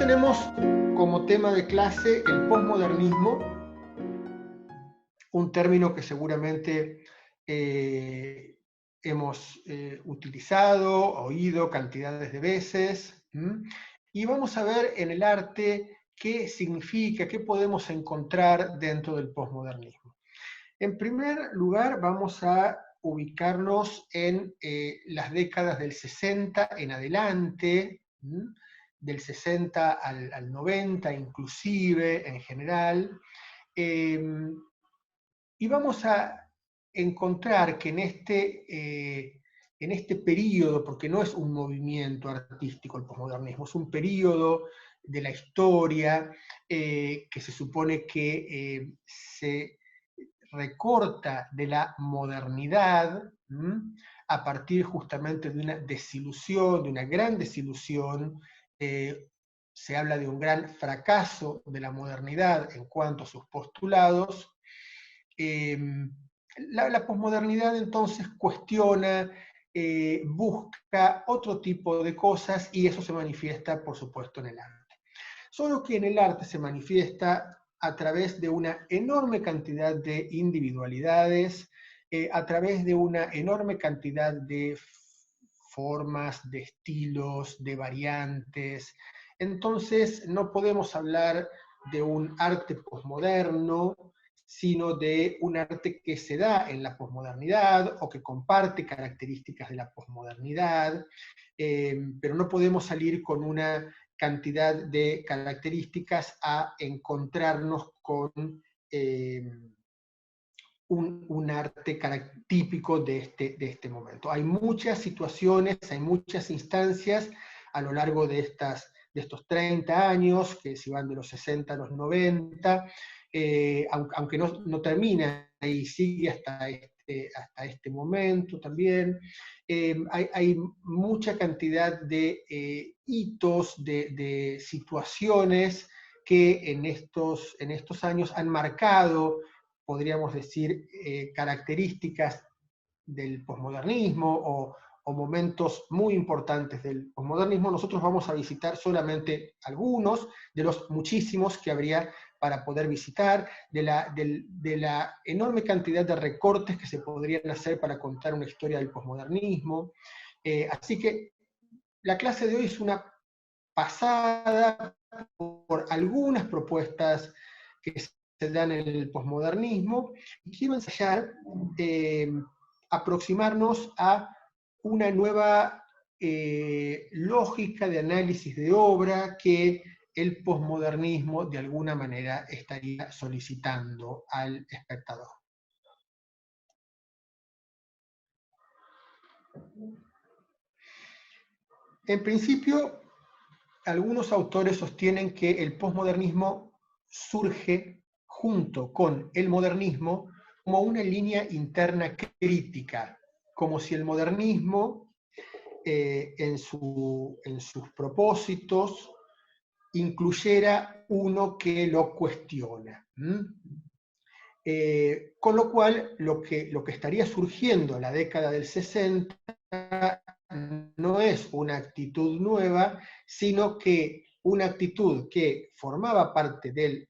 tenemos como tema de clase el posmodernismo, un término que seguramente hemos utilizado, oído cantidades de veces, y vamos a ver en el arte qué significa, qué podemos encontrar dentro del posmodernismo. En primer lugar, vamos a ubicarnos en las décadas del 60 en adelante, del 60 al 90 inclusive, en general, y vamos a encontrar que en este periodo, porque no es un movimiento artístico el posmodernismo, es un periodo de la historia que se supone que se recorta de la modernidad a partir justamente de una desilusión, de una gran desilusión. Se habla de un gran fracaso de la modernidad en cuanto a sus postulados. La posmodernidad entonces cuestiona, busca otro tipo de cosas y eso se manifiesta, por supuesto, en el arte. Solo que en el arte se manifiesta a través de una enorme cantidad de individualidades, a través de una enorme cantidad de formas, de estilos, de variantes. Entonces no podemos hablar de un arte posmoderno, sino de un arte que se da en la posmodernidad o que comparte características de la posmodernidad, pero no podemos salir con una cantidad de características a encontrarnos con un arte típico de este momento. Hay muchas situaciones, hay muchas instancias a lo largo de estos 30 años, que si van de los 60 a los 90, aunque no termina y sigue hasta este momento también. Hay mucha cantidad de hitos, de situaciones que en estos años han marcado, podríamos decir, características del posmodernismo o momentos muy importantes del posmodernismo. Nosotros vamos a visitar solamente algunos de los muchísimos que habría para poder visitar, de la enorme cantidad de recortes que se podrían hacer para contar una historia del posmodernismo. Así que la clase de hoy es una pasada por algunas propuestas que se dan en el posmodernismo, y quiero ensayar aproximarnos a una nueva lógica de análisis de obra que el posmodernismo de alguna manera estaría solicitando al espectador. En principio, algunos autores sostienen que el posmodernismo surge junto con el modernismo como una línea interna crítica, como si el modernismo en sus propósitos incluyera uno que lo cuestiona. Con lo cual, lo que estaría surgiendo en la década del 60 no es una actitud nueva, sino que una actitud que formaba parte del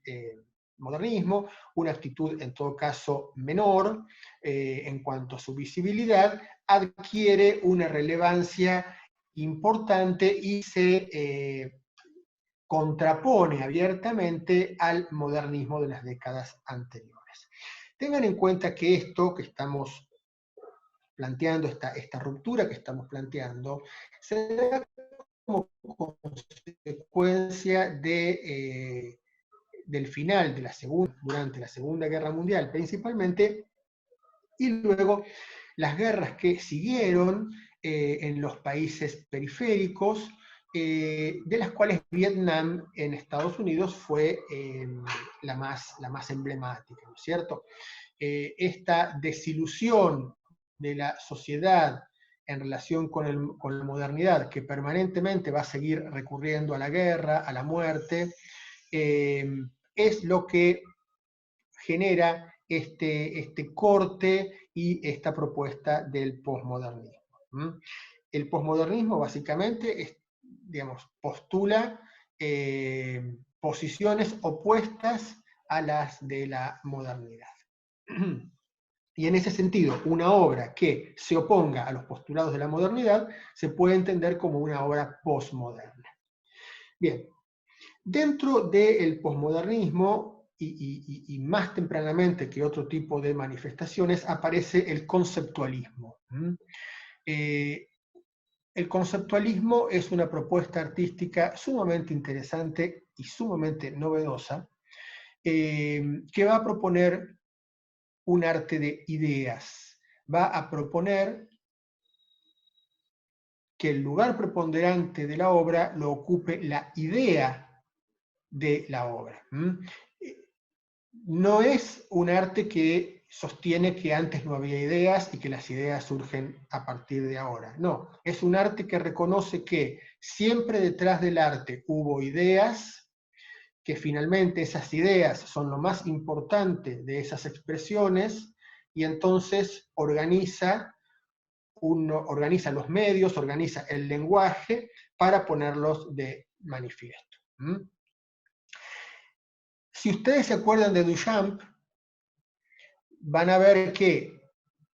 modernismo, una actitud en todo caso menor en cuanto a su visibilidad, adquiere una relevancia importante y se contrapone abiertamente al modernismo de las décadas anteriores. Tengan en cuenta que esto que estamos planteando, esta ruptura que estamos planteando, se da como consecuencia del final de durante la Segunda Guerra Mundial principalmente, y luego las guerras que siguieron en los países periféricos, de las cuales Vietnam en Estados Unidos fue la más emblemática, ¿no es cierto? Esta desilusión de la sociedad en relación con la modernidad, que permanentemente va a seguir recurriendo a la guerra, a la muerte, es lo que genera este corte y esta propuesta del posmodernismo. El posmodernismo básicamente postula posiciones opuestas a las de la modernidad. Y en ese sentido, una obra que se oponga a los postulados de la modernidad se puede entender como una obra posmoderna. Bien, dentro del posmodernismo, y más tempranamente que otro tipo de manifestaciones, aparece el conceptualismo. El conceptualismo es una propuesta artística sumamente interesante y sumamente novedosa, que va a proponer un arte de ideas. Va a proponer que el lugar preponderante de la obra lo ocupe la idea de la obra. No es un arte que sostiene que antes no había ideas y que las ideas surgen a partir de ahora. No, es un arte que reconoce que siempre detrás del arte hubo ideas, que finalmente esas ideas son lo más importante de esas expresiones, y entonces organiza los medios, organiza el lenguaje para ponerlos de manifiesto. Si ustedes se acuerdan de Duchamp, van a ver que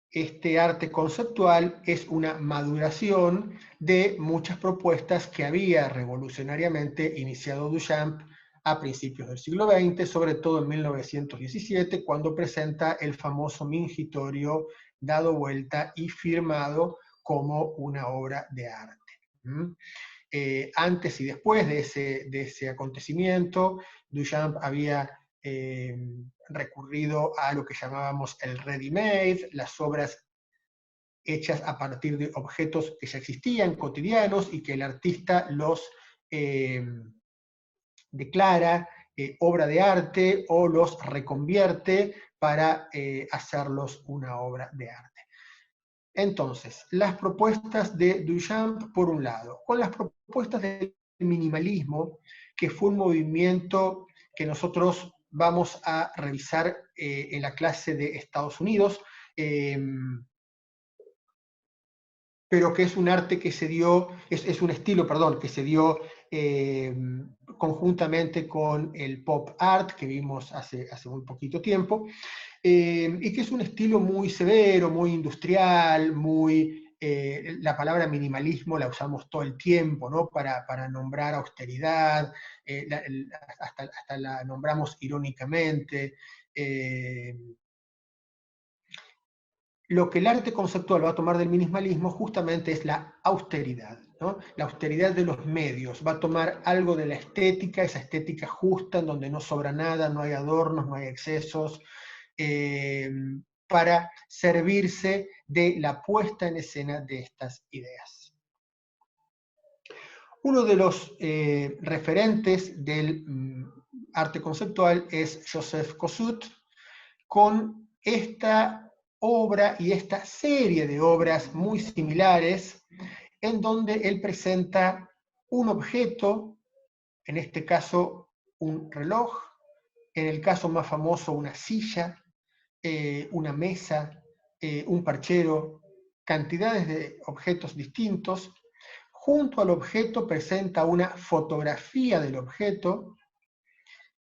este arte conceptual es una maduración de muchas propuestas que había revolucionariamente iniciado Duchamp a principios del siglo XX, sobre todo en 1917, cuando presenta el famoso Mingitorio dado vuelta y firmado como una obra de arte. Antes y después de ese acontecimiento, Duchamp había recurrido a lo que llamábamos el ready-made, las obras hechas a partir de objetos que ya existían, cotidianos, y que el artista los declara obra de arte o los reconvierte para hacerlos una obra de arte. Entonces, las propuestas de Duchamp, por un lado, con las propuestas del minimalismo, que fue un movimiento que nosotros vamos a revisar en la clase de Estados Unidos, pero que es un arte que se dio, es un estilo, perdón, que se dio conjuntamente con el pop art que vimos hace muy poquito tiempo, y que es un estilo muy severo, muy industrial, la palabra minimalismo la usamos todo el tiempo, ¿no? Para nombrar austeridad, hasta la nombramos irónicamente. Lo que el arte conceptual va a tomar del minimalismo justamente es la austeridad, ¿no? La austeridad de los medios. Va a tomar algo de la estética, esa estética justa, en donde no sobra nada, no hay adornos, no hay excesos, para servirse de la puesta en escena de estas ideas. Uno de los referentes del arte conceptual es Joseph Kosuth, con esta obra y esta serie de obras muy similares, en donde él presenta un objeto, en este caso un reloj, en el caso más famoso una silla, una mesa, un perchero, cantidades de objetos distintos. Junto al objeto presenta una fotografía del objeto,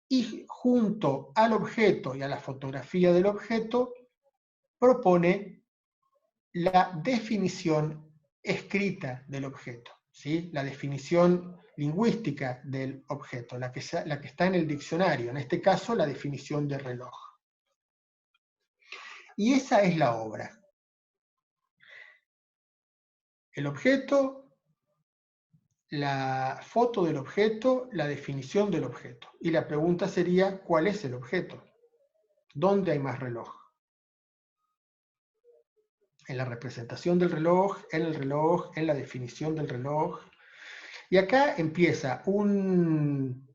y junto al objeto y a la fotografía del objeto propone la definición escrita del objeto, ¿sí? La definición lingüística del objeto, la que está en el diccionario, en este caso la definición de reloj. Y esa es la obra. El objeto, la foto del objeto, la definición del objeto. Y la pregunta sería, ¿cuál es el objeto? ¿Dónde hay más reloj? En la representación del reloj, en la definición del reloj. Y acá empieza un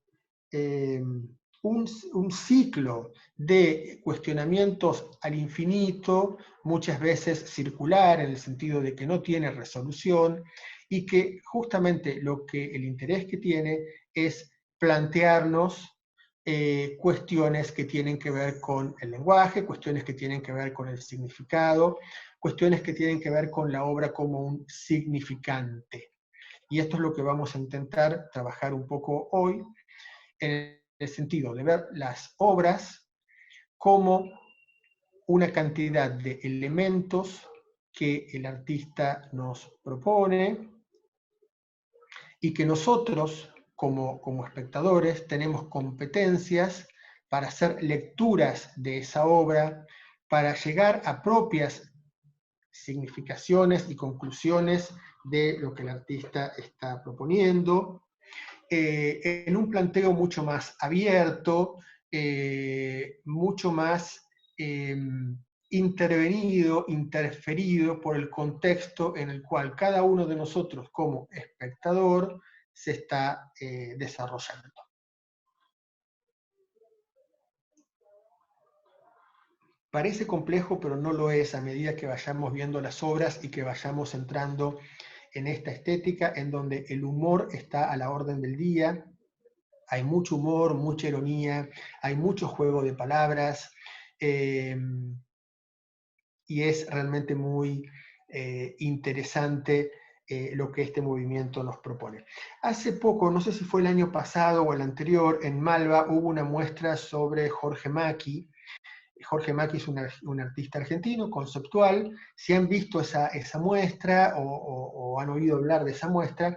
ciclo de cuestionamientos al infinito, muchas veces circular, en el sentido de que no tiene resolución, y que justamente el interés que tiene es plantearnos cuestiones que tienen que ver con el lenguaje, cuestiones que tienen que ver con el significado, cuestiones que tienen que ver con la obra como un significante. Y esto es lo que vamos a intentar trabajar un poco hoy, en el sentido de ver las obras como una cantidad de elementos que el artista nos propone y que nosotros, como espectadores, tenemos competencias para hacer lecturas de esa obra, para llegar a propias significaciones y conclusiones de lo que el artista está proponiendo, en un planteo mucho más abierto, mucho más intervenido, interferido por el contexto en el cual cada uno de nosotros como espectador se está desarrollando. Parece complejo, pero no lo es a medida que vayamos viendo las obras y que vayamos entrando en esta estética en donde el humor está a la orden del día. Hay mucho humor, mucha ironía, hay mucho juego de palabras, y es realmente muy interesante lo que este movimiento nos propone. Hace poco, no sé si fue el año pasado o el anterior, en Malva hubo una muestra sobre Jorge Macchi. Jorge Macchi es un artista argentino, conceptual. Si han visto esa muestra o han oído hablar de esa muestra,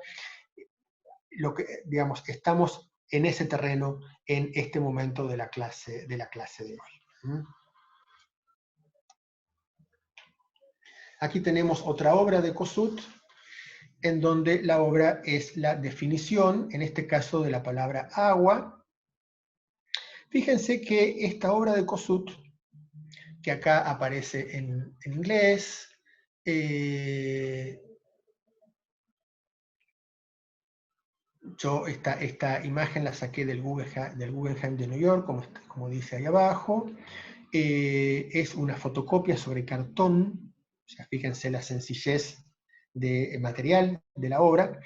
digamos, estamos en ese terreno en este momento de la clase de hoy. Aquí tenemos otra obra de Kossuth, en donde la obra es la definición, en este caso de la palabra agua. Fíjense que esta obra de Kossuth, que acá aparece en inglés, yo esta imagen la saqué del Guggenheim de New York, como dice ahí abajo. Es una fotocopia sobre cartón, o sea, fíjense la sencillez de material de la obra.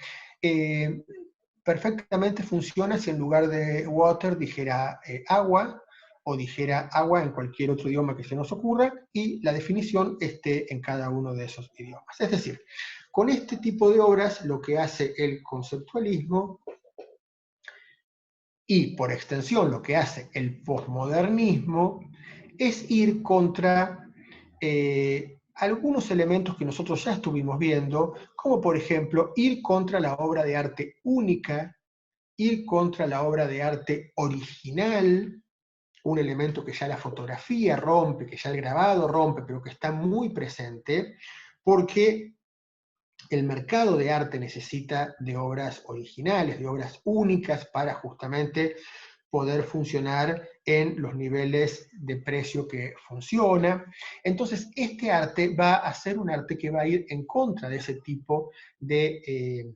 Perfectamente funciona si en lugar de water dijera agua, o dijera agua en cualquier otro idioma que se nos ocurra, y la definición esté en cada uno de esos idiomas. Es decir, con este tipo de obras lo que hace el conceptualismo, y por extensión lo que hace el posmodernismo, es ir contra algunos elementos que nosotros ya estuvimos viendo, como por ejemplo ir contra la obra de arte única, ir contra la obra de arte original, un elemento que ya la fotografía rompe, que ya el grabado rompe, pero que está muy presente, porque el mercado de arte necesita de obras originales, de obras únicas para justamente poder funcionar en los niveles de precio que funciona. Entonces, este arte va a ser un arte que va a ir en contra de ese tipo de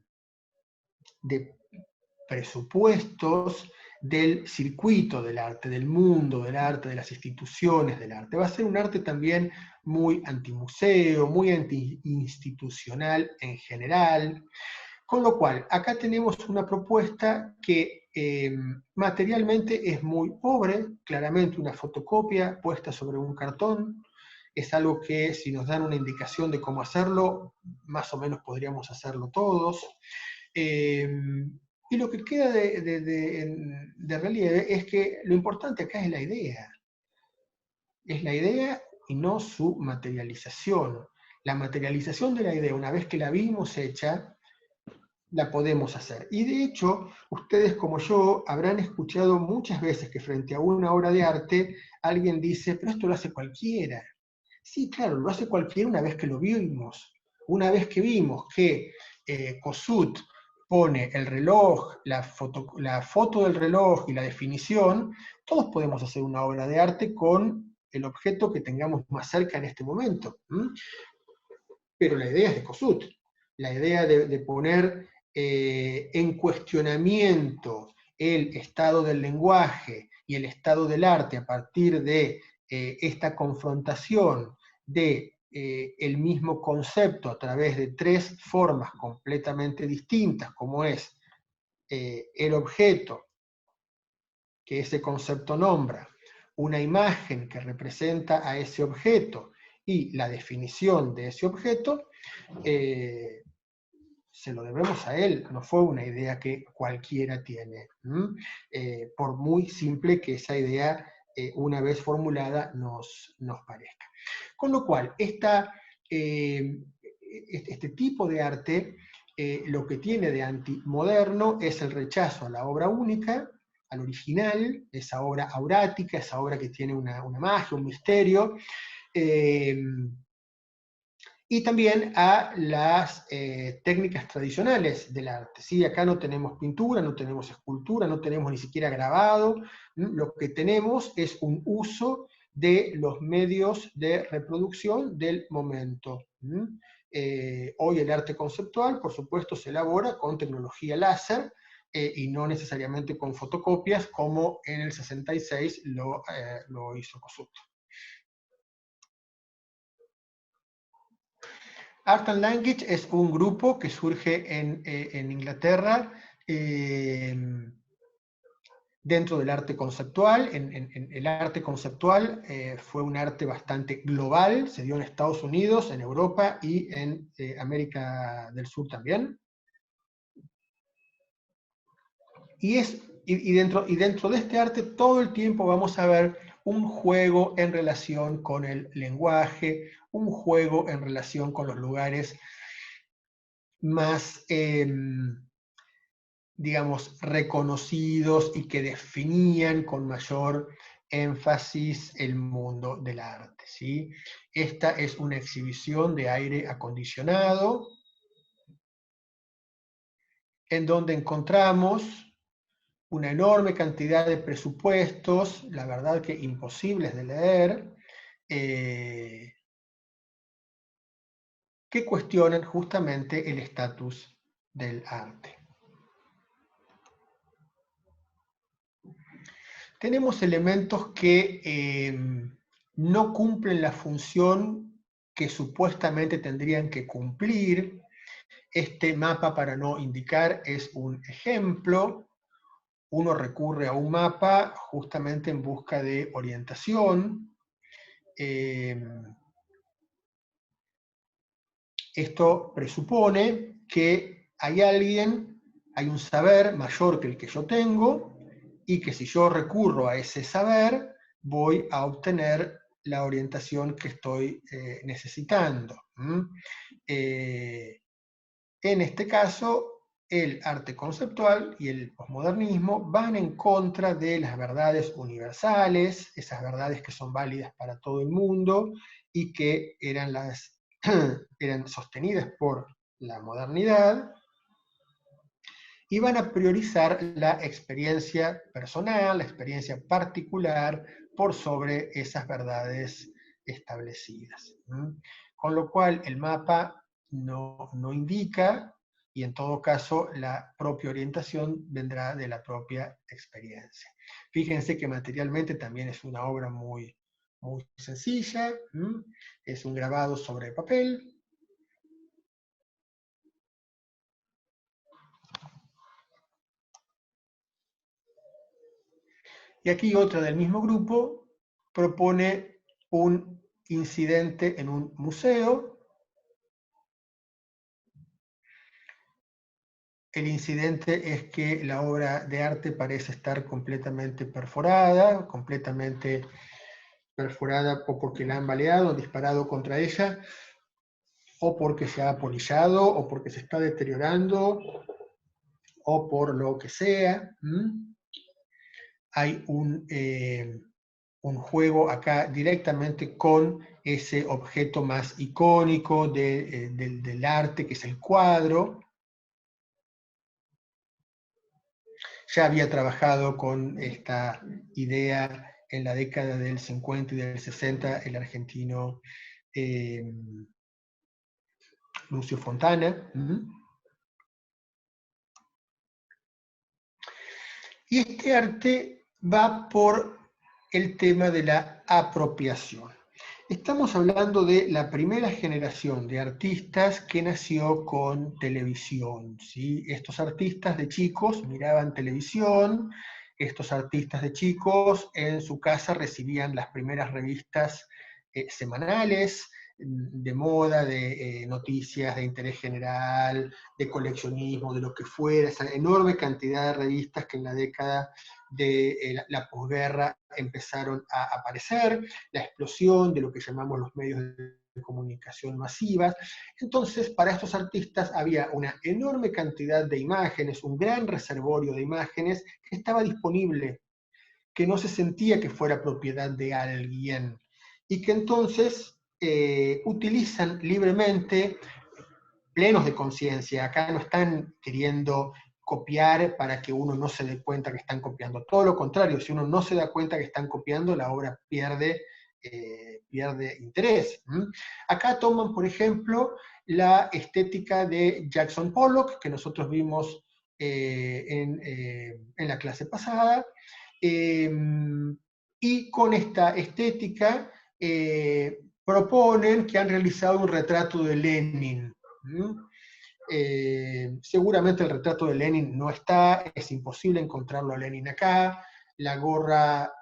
presupuestos del circuito del arte, del mundo del arte, de las instituciones del arte. Va a ser un arte también muy antimuseo, muy antiinstitucional en general. Con lo cual, acá tenemos una propuesta que materialmente es muy pobre, claramente una fotocopia puesta sobre un cartón. Es algo que si nos dan una indicación de cómo hacerlo, más o menos podríamos hacerlo todos. Y lo que queda de relieve es que lo importante acá es la idea. Es la idea y no su materialización. La materialización de la idea, una vez que la vimos hecha, la podemos hacer. Y de hecho, ustedes como yo habrán escuchado muchas veces que frente a una obra de arte, alguien dice, pero esto lo hace cualquiera. Sí, claro, lo hace cualquiera una vez que lo vimos. Una vez que vimos que Kossuth pone el reloj, la foto del reloj y la definición, todos podemos hacer una obra de arte con el objeto que tengamos más cerca en este momento. Pero la idea es de Kossuth. La idea de poner en cuestionamiento el estado del lenguaje y el estado del arte a partir de esta confrontación de el mismo concepto a través de tres formas completamente distintas, como es el objeto que ese concepto nombra, una imagen que representa a ese objeto y la definición de ese objeto, se lo debemos a él, no fue una idea que cualquiera tiene, por muy simple que esa idea, una vez formulada, nos parezca. Con lo cual, este tipo de arte, lo que tiene de antimoderno es el rechazo a la obra única, al original, esa obra aurática, esa obra que tiene una magia, un misterio, y también a las técnicas tradicionales del arte. ¿Sí? Acá no tenemos pintura, no tenemos escultura, no tenemos ni siquiera grabado, lo que tenemos es un uso de los medios de reproducción del momento. Hoy el arte conceptual, por supuesto, se elabora con tecnología láser, y no necesariamente con fotocopias, como en el 66 lo hizo Kosuth. Art and Language es un grupo que surge en Inglaterra, dentro del arte conceptual. El arte conceptual fue un arte bastante global, se dio en Estados Unidos, en Europa y en América del Sur también. Y dentro de este arte todo el tiempo vamos a ver un juego en relación con el lenguaje, un juego en relación con los lugares más, digamos, reconocidos y que definían con mayor énfasis el mundo del arte, ¿sí? Esta es una exhibición de aire acondicionado, en donde encontramos una enorme cantidad de presupuestos, la verdad que imposibles de leer, que cuestionan justamente el estatus del arte. Tenemos elementos que no cumplen la función que supuestamente tendrían que cumplir. Este mapa para no indicar es un ejemplo. Uno recurre a un mapa justamente en busca de orientación. Esto presupone que hay un saber mayor que el que yo tengo, y que si yo recurro a ese saber, voy a obtener la orientación que estoy necesitando. En este caso, el arte conceptual y el posmodernismo van en contra de las verdades universales, esas verdades que son válidas para todo el mundo y que eran sostenidas por la modernidad, y van a priorizar la experiencia personal, la experiencia particular, por sobre esas verdades establecidas. Con lo cual el mapa no indica, y en todo caso la propia orientación vendrá de la propia experiencia. Fíjense que materialmente también es una obra muy, muy sencilla, es un grabado sobre papel. Y aquí otra del mismo grupo propone un incidente en un museo. El incidente es que la obra de arte parece estar completamente perforada o porque la han baleado, disparado contra ella, o porque se ha apolillado, o porque se está deteriorando, o por lo que sea. Hay un juego acá directamente con ese objeto más icónico del arte, que es el cuadro. Ya había trabajado con esta idea en la década del 50 y del 60 el argentino Lucio Fontana. Y este arte va por el tema de la apropiación. Estamos hablando de la primera generación de artistas que nació con televisión, ¿sí? Estos artistas de chicos miraban televisión, estos artistas de chicos en su casa recibían las primeras revistas semanales, de moda, de noticias, de interés general, de coleccionismo, de lo que fuera, esa enorme cantidad de revistas que en la década de la posguerra empezaron a aparecer, la explosión de lo que llamamos los medios de comunicación masivas. Entonces, para estos artistas había una enorme cantidad de imágenes, un gran reservorio de imágenes que estaba disponible, que no se sentía que fuera propiedad de alguien, y que entonces utilizan libremente, plenos de conciencia. Acá no están queriendo copiar para que uno no se dé cuenta que están copiando. Todo lo contrario, si uno no se da cuenta que están copiando, la obra pierde interés. Acá toman, por ejemplo, la estética de Jackson Pollock, que nosotros vimos en la clase pasada, y con esta estética proponen que han realizado un retrato de Lenin. Seguramente el retrato de Lenin no está, es imposible encontrarlo a Lenin acá, la gorra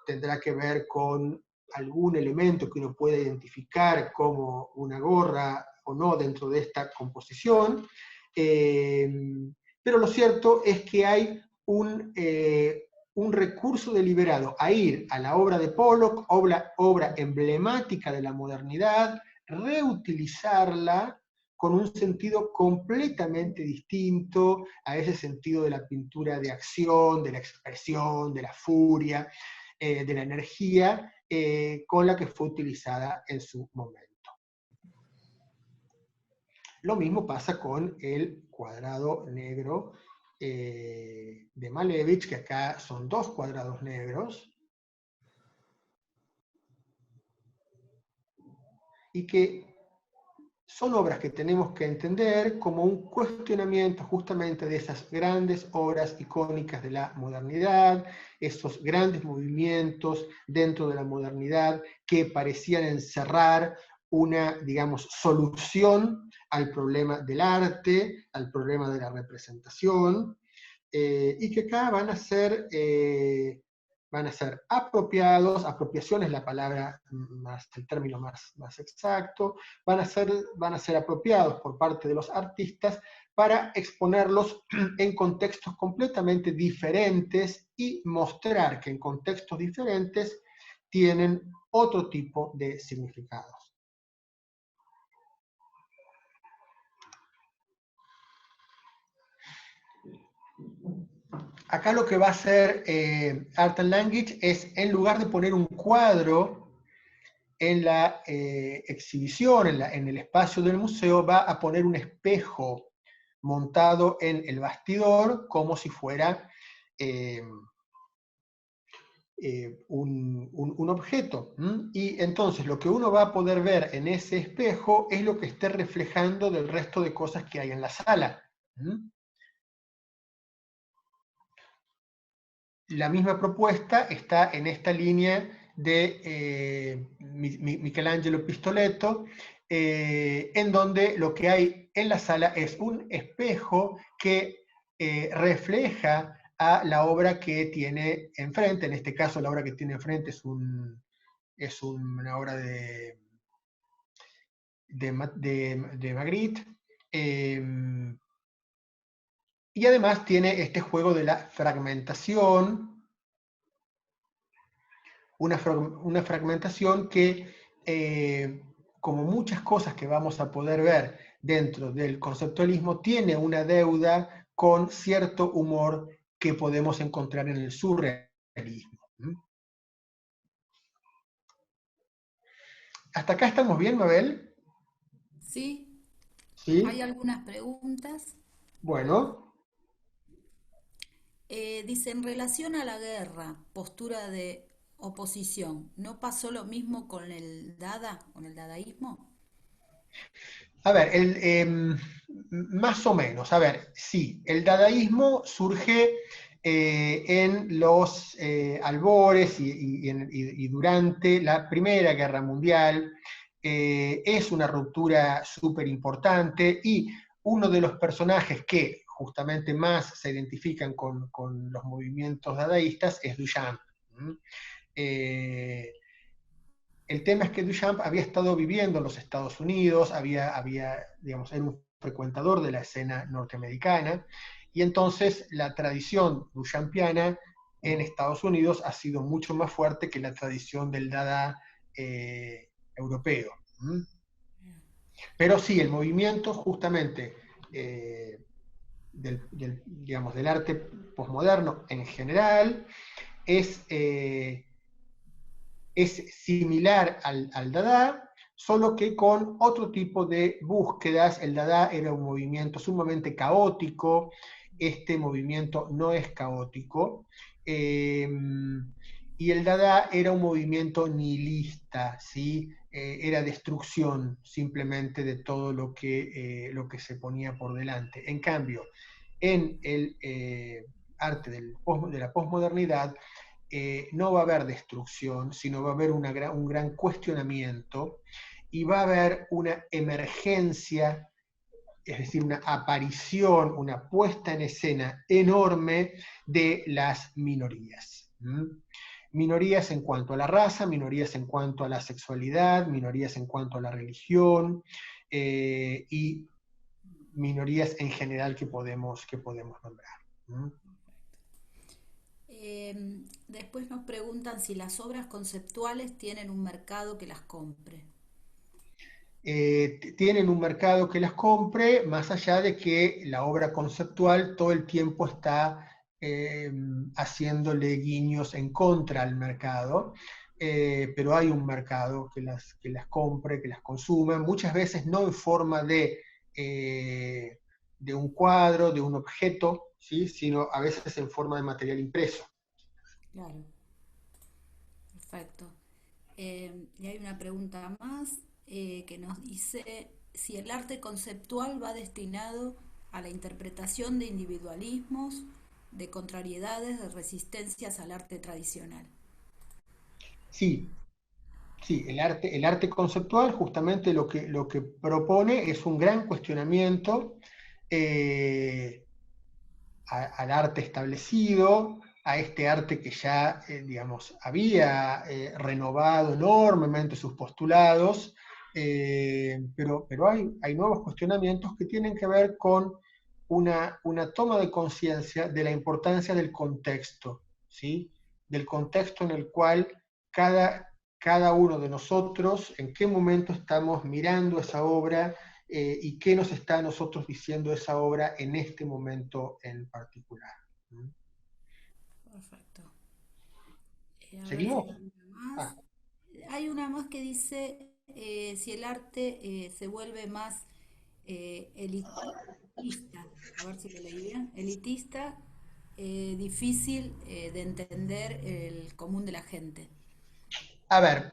tendrá que ver con algún elemento que uno pueda identificar como una gorra o no dentro de esta composición, pero lo cierto es que hay un recurso deliberado a ir a la obra de Pollock, obra emblemática de la modernidad, reutilizarla con un sentido completamente distinto a ese sentido de la pintura de acción, de la expresión, de la furia, de la energía con la que fue utilizada en su momento. Lo mismo pasa con el cuadrado negro de Malevich, que acá son dos cuadrados negros, y que son obras que tenemos que entender como un cuestionamiento justamente de esas grandes obras icónicas de la modernidad, esos grandes movimientos dentro de la modernidad que parecían encerrar una, digamos, solución al problema del arte, al problema de la representación, y que acá van a ser apropiados, apropiación es la palabra, el término más exacto, van a ser apropiados por parte de los artistas para exponerlos en contextos completamente diferentes y mostrar que en contextos diferentes tienen otro tipo de significados. Acá lo que va a hacer Art and Language es, en lugar de poner un cuadro en la exhibición, en el espacio del museo, va a poner un espejo montado en el bastidor como si fuera un objeto. Y entonces lo que uno va a poder ver en ese espejo es lo que esté reflejando del resto de cosas que hay en la sala. La misma propuesta está en esta línea de Michelangelo Pistoletto, en donde lo que hay en la sala es un espejo que refleja a la obra que tiene enfrente. En este caso, la obra que tiene enfrente es una obra de Magritte. Y además tiene este juego de la fragmentación, una fragmentación que, como muchas cosas que vamos a poder ver dentro del conceptualismo, tiene una deuda con cierto humor que podemos encontrar en el surrealismo. ¿Hasta acá estamos bien, Mabel? Sí, hay ¿Sí? algunas preguntas. Bueno. Dice, en relación a la guerra, postura de oposición, ¿no pasó lo mismo con el Dada, con el dadaísmo? A ver, más o menos, a ver, sí, el dadaísmo surge en los albores y durante la Primera Guerra Mundial. Es una ruptura súper importante y uno de los personajes que justamente más se identifican con los movimientos dadaístas es Duchamp. ¿Mm? Eh, El tema es que Duchamp había estado viviendo en los Estados Unidos, digamos, era un frecuentador de la escena norteamericana, y entonces la tradición duchampiana en Estados Unidos ha sido mucho más fuerte que la tradición del Dada europeo. ¿Mm? Pero sí, el movimiento justamente digamos, del arte posmoderno en general es, es similar al Dada, solo que con otro tipo de búsquedas. El Dada era un movimiento sumamente caótico, este movimiento no es caótico, y el Dada era un movimiento nihilista, ¿sí? Era destrucción simplemente de todo lo que se ponía por delante. En cambio, en el arte de la posmodernidad, no va a haber destrucción, sino va a haber un gran cuestionamiento y va a haber una emergencia, es decir, una aparición, una puesta en escena enorme de las minorías. Minorías en cuanto a la raza, minorías en cuanto a la sexualidad, minorías en cuanto a la religión, y minorías en general que podemos nombrar. Después nos preguntan si las obras conceptuales tienen un mercado que las compre. Tienen un mercado que las compre, más allá de que la obra conceptual todo el tiempo está haciéndole guiños en contra al mercado, pero hay un mercado que las compre, que las consuma, muchas veces no en forma de un cuadro, de un objeto, ¿sí? Sino a veces en forma de material impreso. Claro, perfecto. Y hay una pregunta más que nos dice si el arte conceptual va destinado a la interpretación de individualismos, de contrariedades, de resistencias al arte tradicional. Sí, sí, el arte conceptual justamente lo que propone es un gran cuestionamiento eh, al arte establecido, a este arte que ya, digamos, había renovado enormemente sus postulados, pero hay nuevos cuestionamientos que tienen que ver con una toma de conciencia de la importancia del contexto, ¿sí? Del contexto en el cual cada uno de nosotros, en qué momento estamos mirando esa obra, y qué nos está a nosotros diciendo esa obra en este momento en particular. Perfecto. A ver si ¿Seguimos? hay una más. Ah, Hay una más que dice si el arte se vuelve más elitista, a ver si lo leí bien, elitista, difícil de entender el común de la gente. a ver,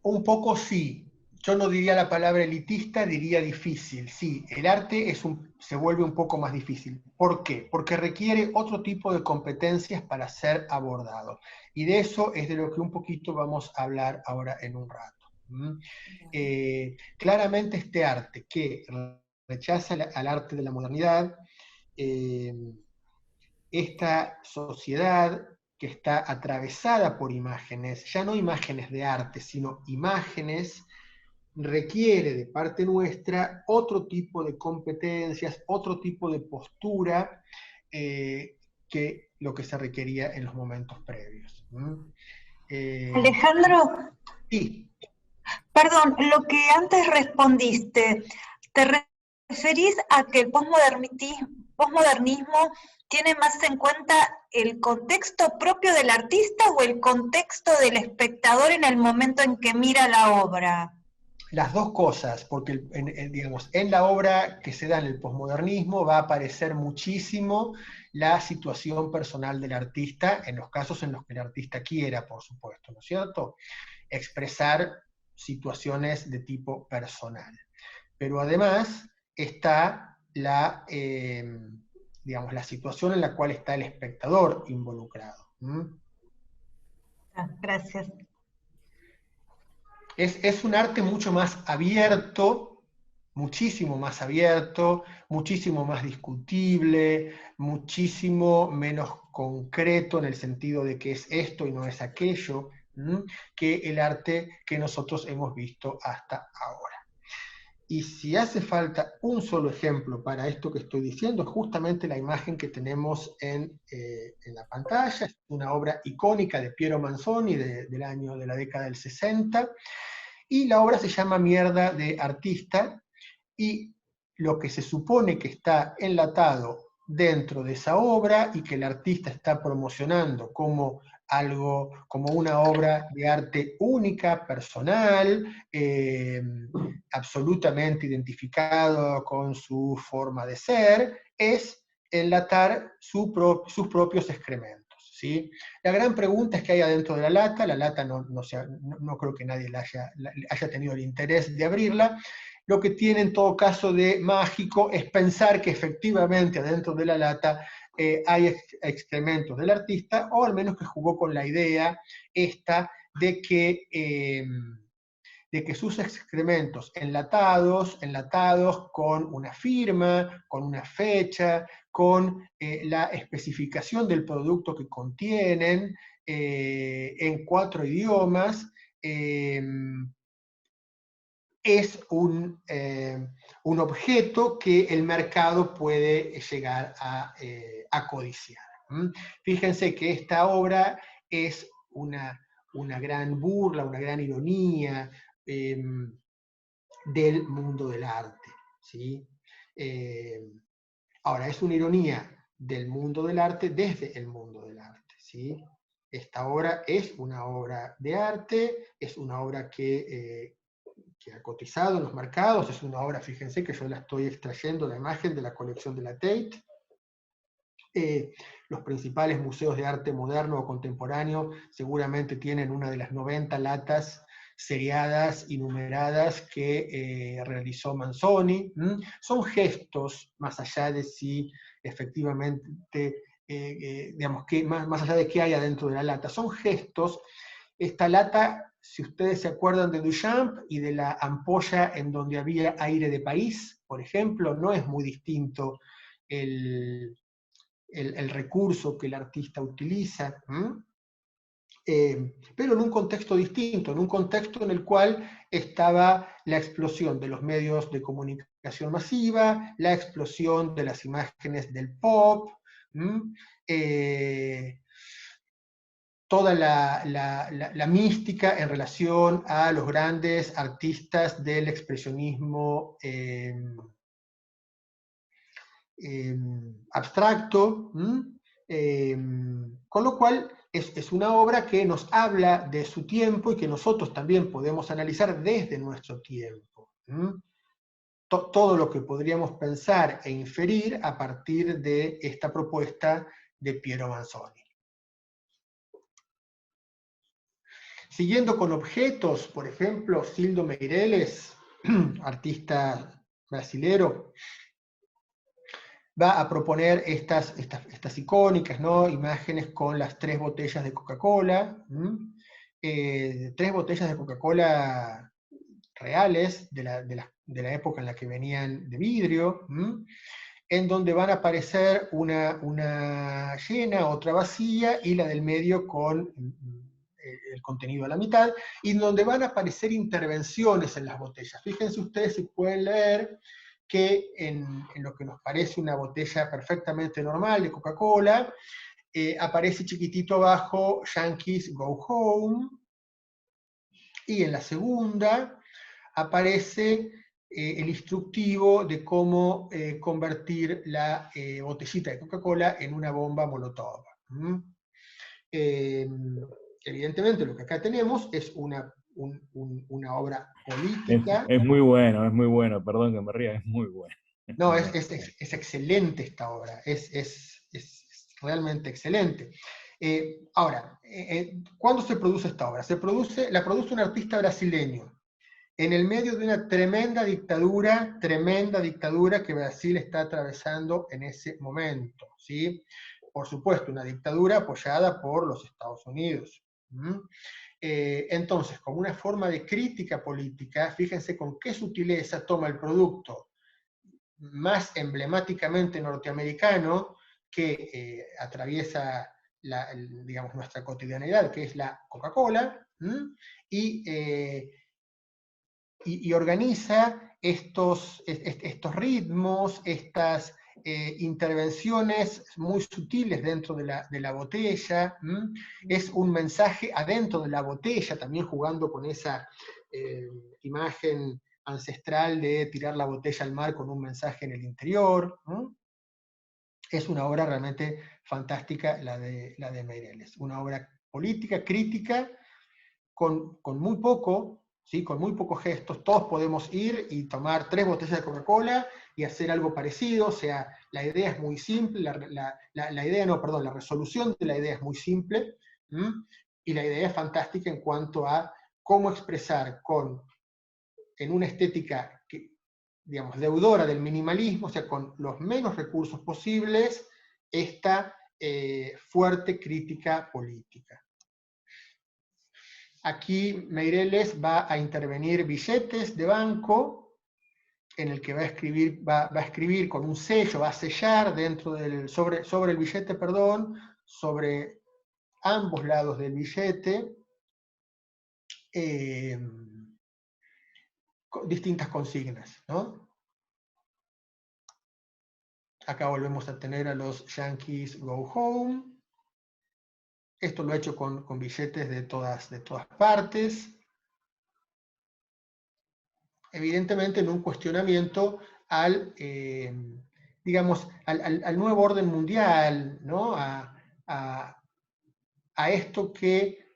un poco sí. Yo no diría la palabra elitista, diría difícil. Sí, el arte se vuelve un poco más difícil. ¿Por qué? Porque requiere otro tipo de competencias para ser abordado. Y de eso es de lo que un poquito vamos a hablar ahora en un rato. Dale. Claramente este arte que rechaza al arte de la modernidad, eh, esta sociedad que está atravesada por imágenes, ya no imágenes de arte, sino imágenes, requiere de parte nuestra otro tipo de competencias, otro tipo de postura que lo que se requería en los momentos previos. Eh, Alejandro, sí, perdón, lo que antes respondiste, ¿te referís a que el posmodernismo tiene más en cuenta el contexto propio del artista o el contexto del espectador en el momento en que mira la obra? las dos cosas, porque digamos, en la obra que se da en el posmodernismo va a aparecer muchísimo la situación personal del artista, en los casos en los que el artista quiera, por supuesto, ¿no es cierto? Expresar situaciones de tipo personal. Pero además está digamos, la situación en la cual está el espectador involucrado. Ah, gracias. Es un arte mucho más abierto, muchísimo más discutible, muchísimo menos concreto en el sentido de que es esto y no es aquello. que el arte que nosotros hemos visto hasta ahora. Y si hace falta un solo ejemplo para esto que estoy diciendo, es justamente la imagen que tenemos en la pantalla. Es una obra icónica de Piero Manzoni de la década del 60, y la obra se llama Mierda de artista, y lo que se supone que está enlatado dentro de esa obra y que el artista está promocionando como algo, como una obra de arte única, personal, absolutamente identificado con su forma de ser, es enlatar sus propios excrementos. ¿Sí? La gran pregunta es qué hay adentro de la lata no creo que nadie haya tenido el interés de abrirla. Lo que tiene en todo caso de mágico es pensar que efectivamente adentro de la lata hay excrementos del artista, o al menos que jugó con la idea esta de que sus excrementos enlatados con una firma, con una fecha, con la especificación del producto que contienen, en 4 idiomas, es un objeto que el mercado puede llegar a codiciar. Fíjense que esta obra es una gran burla, una gran ironía del mundo del arte. ¿Sí? Ahora, es una ironía del mundo del arte desde el mundo del arte. ¿Sí? Esta obra es una obra de arte, es una obra que ha cotizado en los mercados, es una obra, fíjense que yo la estoy extrayendo, la imagen de la colección de la Tate. Los principales museos de arte moderno o contemporáneo seguramente tienen una de las 90 latas seriadas y numeradas que realizó Manzoni. Son gestos, más allá de si efectivamente, digamos, más allá de qué hay adentro de la lata, son gestos. Esta lata, si ustedes se acuerdan de Duchamp y de la ampolla en donde había aire de país, por ejemplo, no es muy distinto el recurso que el artista utiliza, pero en un contexto distinto, en un contexto en el cual estaba la explosión de los medios de comunicación masiva, la explosión de las imágenes del pop, toda la mística en relación a los grandes artistas del expresionismo abstracto, con lo cual es una obra que nos habla de su tiempo y que nosotros también podemos analizar desde nuestro tiempo. Todo lo que podríamos pensar e inferir a partir de esta propuesta de Piero Manzoni. Siguiendo con objetos, por ejemplo, Cildo Meireles, artista brasilero, va a proponer estas icónicas, ¿no?, imágenes con las 3 botellas de Coca-Cola, 3 botellas de Coca-Cola reales, de la época en la que venían de vidrio, en donde van a aparecer una llena, otra vacía, y la del medio con el contenido a la mitad, y donde van a aparecer intervenciones en las botellas. Fíjense ustedes si pueden leer que en lo que nos parece una botella perfectamente normal de Coca-Cola, aparece chiquitito abajo Yankees Go Home, y en la segunda aparece el instructivo de cómo convertir la botellita de Coca-Cola en una bomba Molotov. Evidentemente lo que acá tenemos es una obra política. Es muy bueno, perdón que me ría, es muy bueno. No, es excelente esta obra, es realmente excelente. Ahora, ¿cuándo se produce esta obra? La produce un artista brasileño, en el medio de una tremenda dictadura que Brasil está atravesando en ese momento, ¿sí? Por supuesto, una dictadura apoyada por los Estados Unidos. Entonces, como una forma de crítica política, fíjense con qué sutileza toma el producto más emblemáticamente norteamericano que atraviesa digamos, nuestra cotidianidad, que es la Coca-Cola, y organiza estos ritmos, estas intervenciones muy sutiles dentro de la botella. Es un mensaje adentro de la botella, también jugando con esa imagen ancestral de tirar la botella al mar con un mensaje en el interior. Es una obra realmente fantástica la de Meireles, una obra política, crítica, con muy poco, ¿sí? Con muy pocos gestos. Todos podemos ir y tomar 3 botellas de Coca-Cola y hacer algo parecido. O sea, la idea es muy simple, la resolución de la idea es muy simple, y la idea es fantástica en cuanto a cómo expresar en una estética que, digamos, deudora del minimalismo, o sea, con los menos recursos posibles, esta fuerte crítica política. Aquí Meireles va a intervenir billetes de banco, en el que va a escribir con un sello, va a sellar sobre el billete, sobre ambos lados del billete, distintas consignas, ¿no? Acá volvemos a tener a los Yankees Go Home. Esto lo he hecho con billetes de todas partes. Evidentemente en un cuestionamiento al nuevo orden mundial, ¿no? a esto que...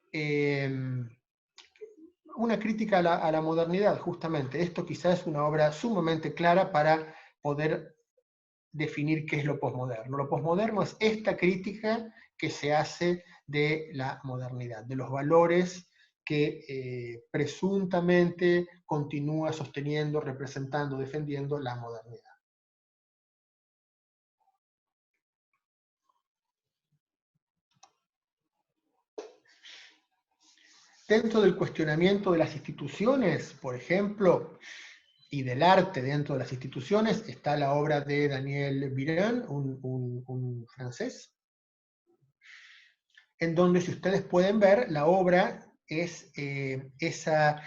una crítica a la modernidad, justamente. Esto quizás es una obra sumamente clara para poder definir qué es lo posmoderno. Lo posmoderno es esta crítica que se hace de la modernidad, de los valores que presuntamente continúa sosteniendo, representando, defendiendo la modernidad. Dentro del cuestionamiento de las instituciones, por ejemplo, y del arte dentro de las instituciones, está la obra de Daniel Biran, un francés, en donde, si ustedes pueden ver, la obra es esa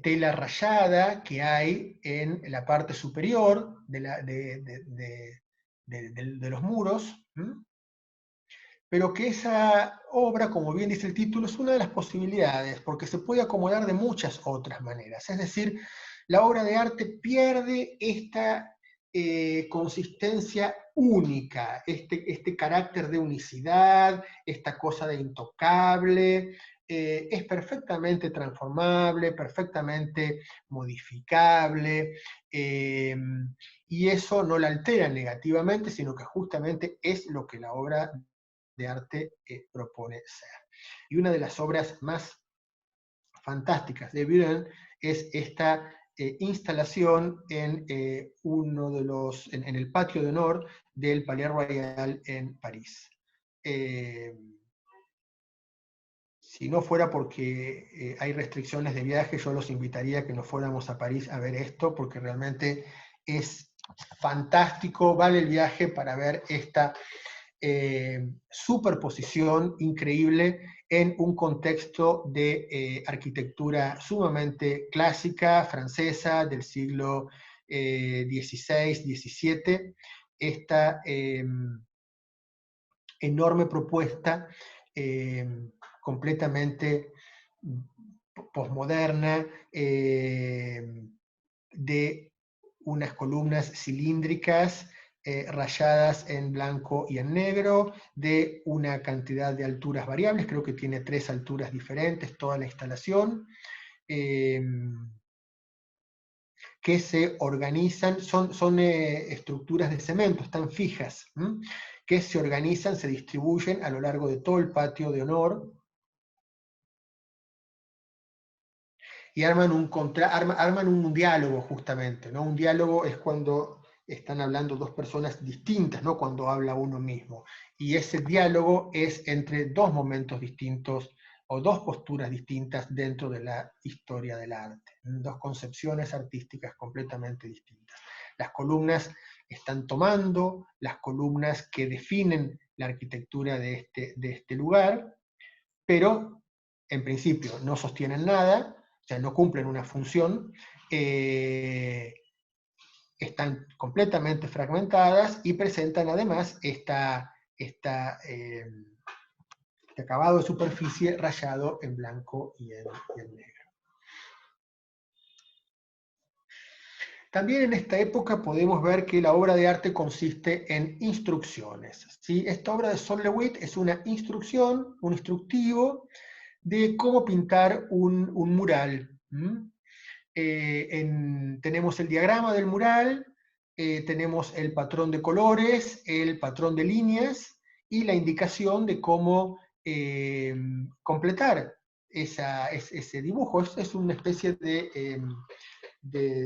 tela rayada que hay en la parte superior de los muros, pero que esa obra, como bien dice el título, es una de las posibilidades, porque se puede acomodar de muchas otras maneras. Es decir, la obra de arte pierde esta consistencia única, este carácter de unicidad, esta cosa de intocable. Es perfectamente transformable, perfectamente modificable, y eso no la altera negativamente, sino que justamente es lo que la obra de arte propone ser. Y una de las obras más fantásticas de Buren es esta instalación en en el patio de honor del Palais Royal en París. Si no fuera porque hay restricciones de viaje, yo los invitaría a que nos fuéramos a París a ver esto, porque realmente es fantástico, vale el viaje para ver esta superposición increíble en un contexto de arquitectura sumamente clásica, francesa, del siglo XVI, XVII, esta enorme propuesta completamente posmoderna, de unas columnas cilíndricas rayadas en blanco y en negro, de una cantidad de alturas variables, creo que tiene 3 alturas diferentes toda la instalación, que se organizan, son estructuras de cemento, están fijas, que se organizan, se distribuyen a lo largo de todo el patio de honor, y arman un diálogo, justamente, ¿no? Un diálogo es cuando están hablando 2 personas distintas, ¿no? Cuando habla uno mismo. Y ese diálogo es entre 2 momentos distintos, o 2 posturas distintas dentro de la historia del arte. 2 concepciones artísticas completamente distintas. Las columnas están tomando las columnas que definen la arquitectura de este lugar, pero en principio no sostienen nada, o sea, no cumplen una función, están completamente fragmentadas y presentan además este acabado de superficie rayado en blanco y en negro. También en esta época podemos ver que la obra de arte consiste en instrucciones, ¿sí? Esta obra de Sol LeWitt es una instrucción, un instructivo de cómo pintar un mural. Tenemos el diagrama del mural, tenemos el patrón de colores, el patrón de líneas y la indicación de cómo completar ese dibujo. Es una especie de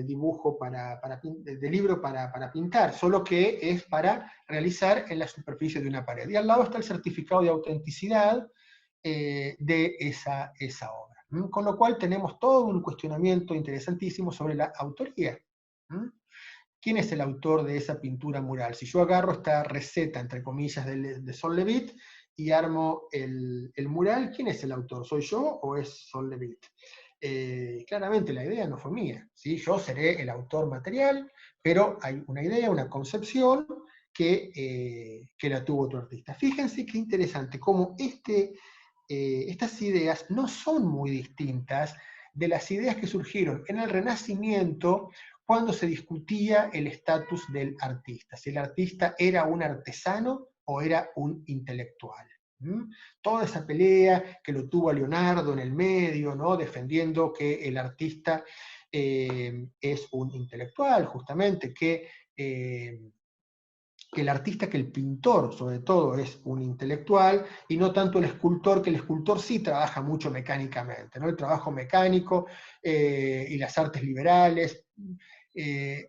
dibujo de libro para pintar, solo que es para realizar en la superficie de una pared. Y al lado está el certificado de autenticidad de esa obra. Con lo cual tenemos todo un cuestionamiento interesantísimo sobre la autoría. ¿Quién es el autor de esa pintura mural? Si yo agarro esta receta, entre comillas, de Sol LeWitt y armo el mural, ¿quién es el autor? ¿Soy yo o es Sol LeWitt? Claramente la idea no fue mía, ¿sí? Yo seré el autor material, pero hay una idea, una concepción que la tuvo otro artista. Fíjense qué interesante, cómo estas ideas no son muy distintas de las ideas que surgieron en el Renacimiento cuando se discutía el estatus del artista, si el artista era un artesano o era un intelectual. Toda esa pelea que lo tuvo a Leonardo en el medio, ¿no? Defendiendo que el artista es un intelectual, justamente, que el artista, que el pintor, sobre todo, es un intelectual, y no tanto el escultor, que el escultor sí trabaja mucho mecánicamente, ¿no? El trabajo mecánico y las artes liberales,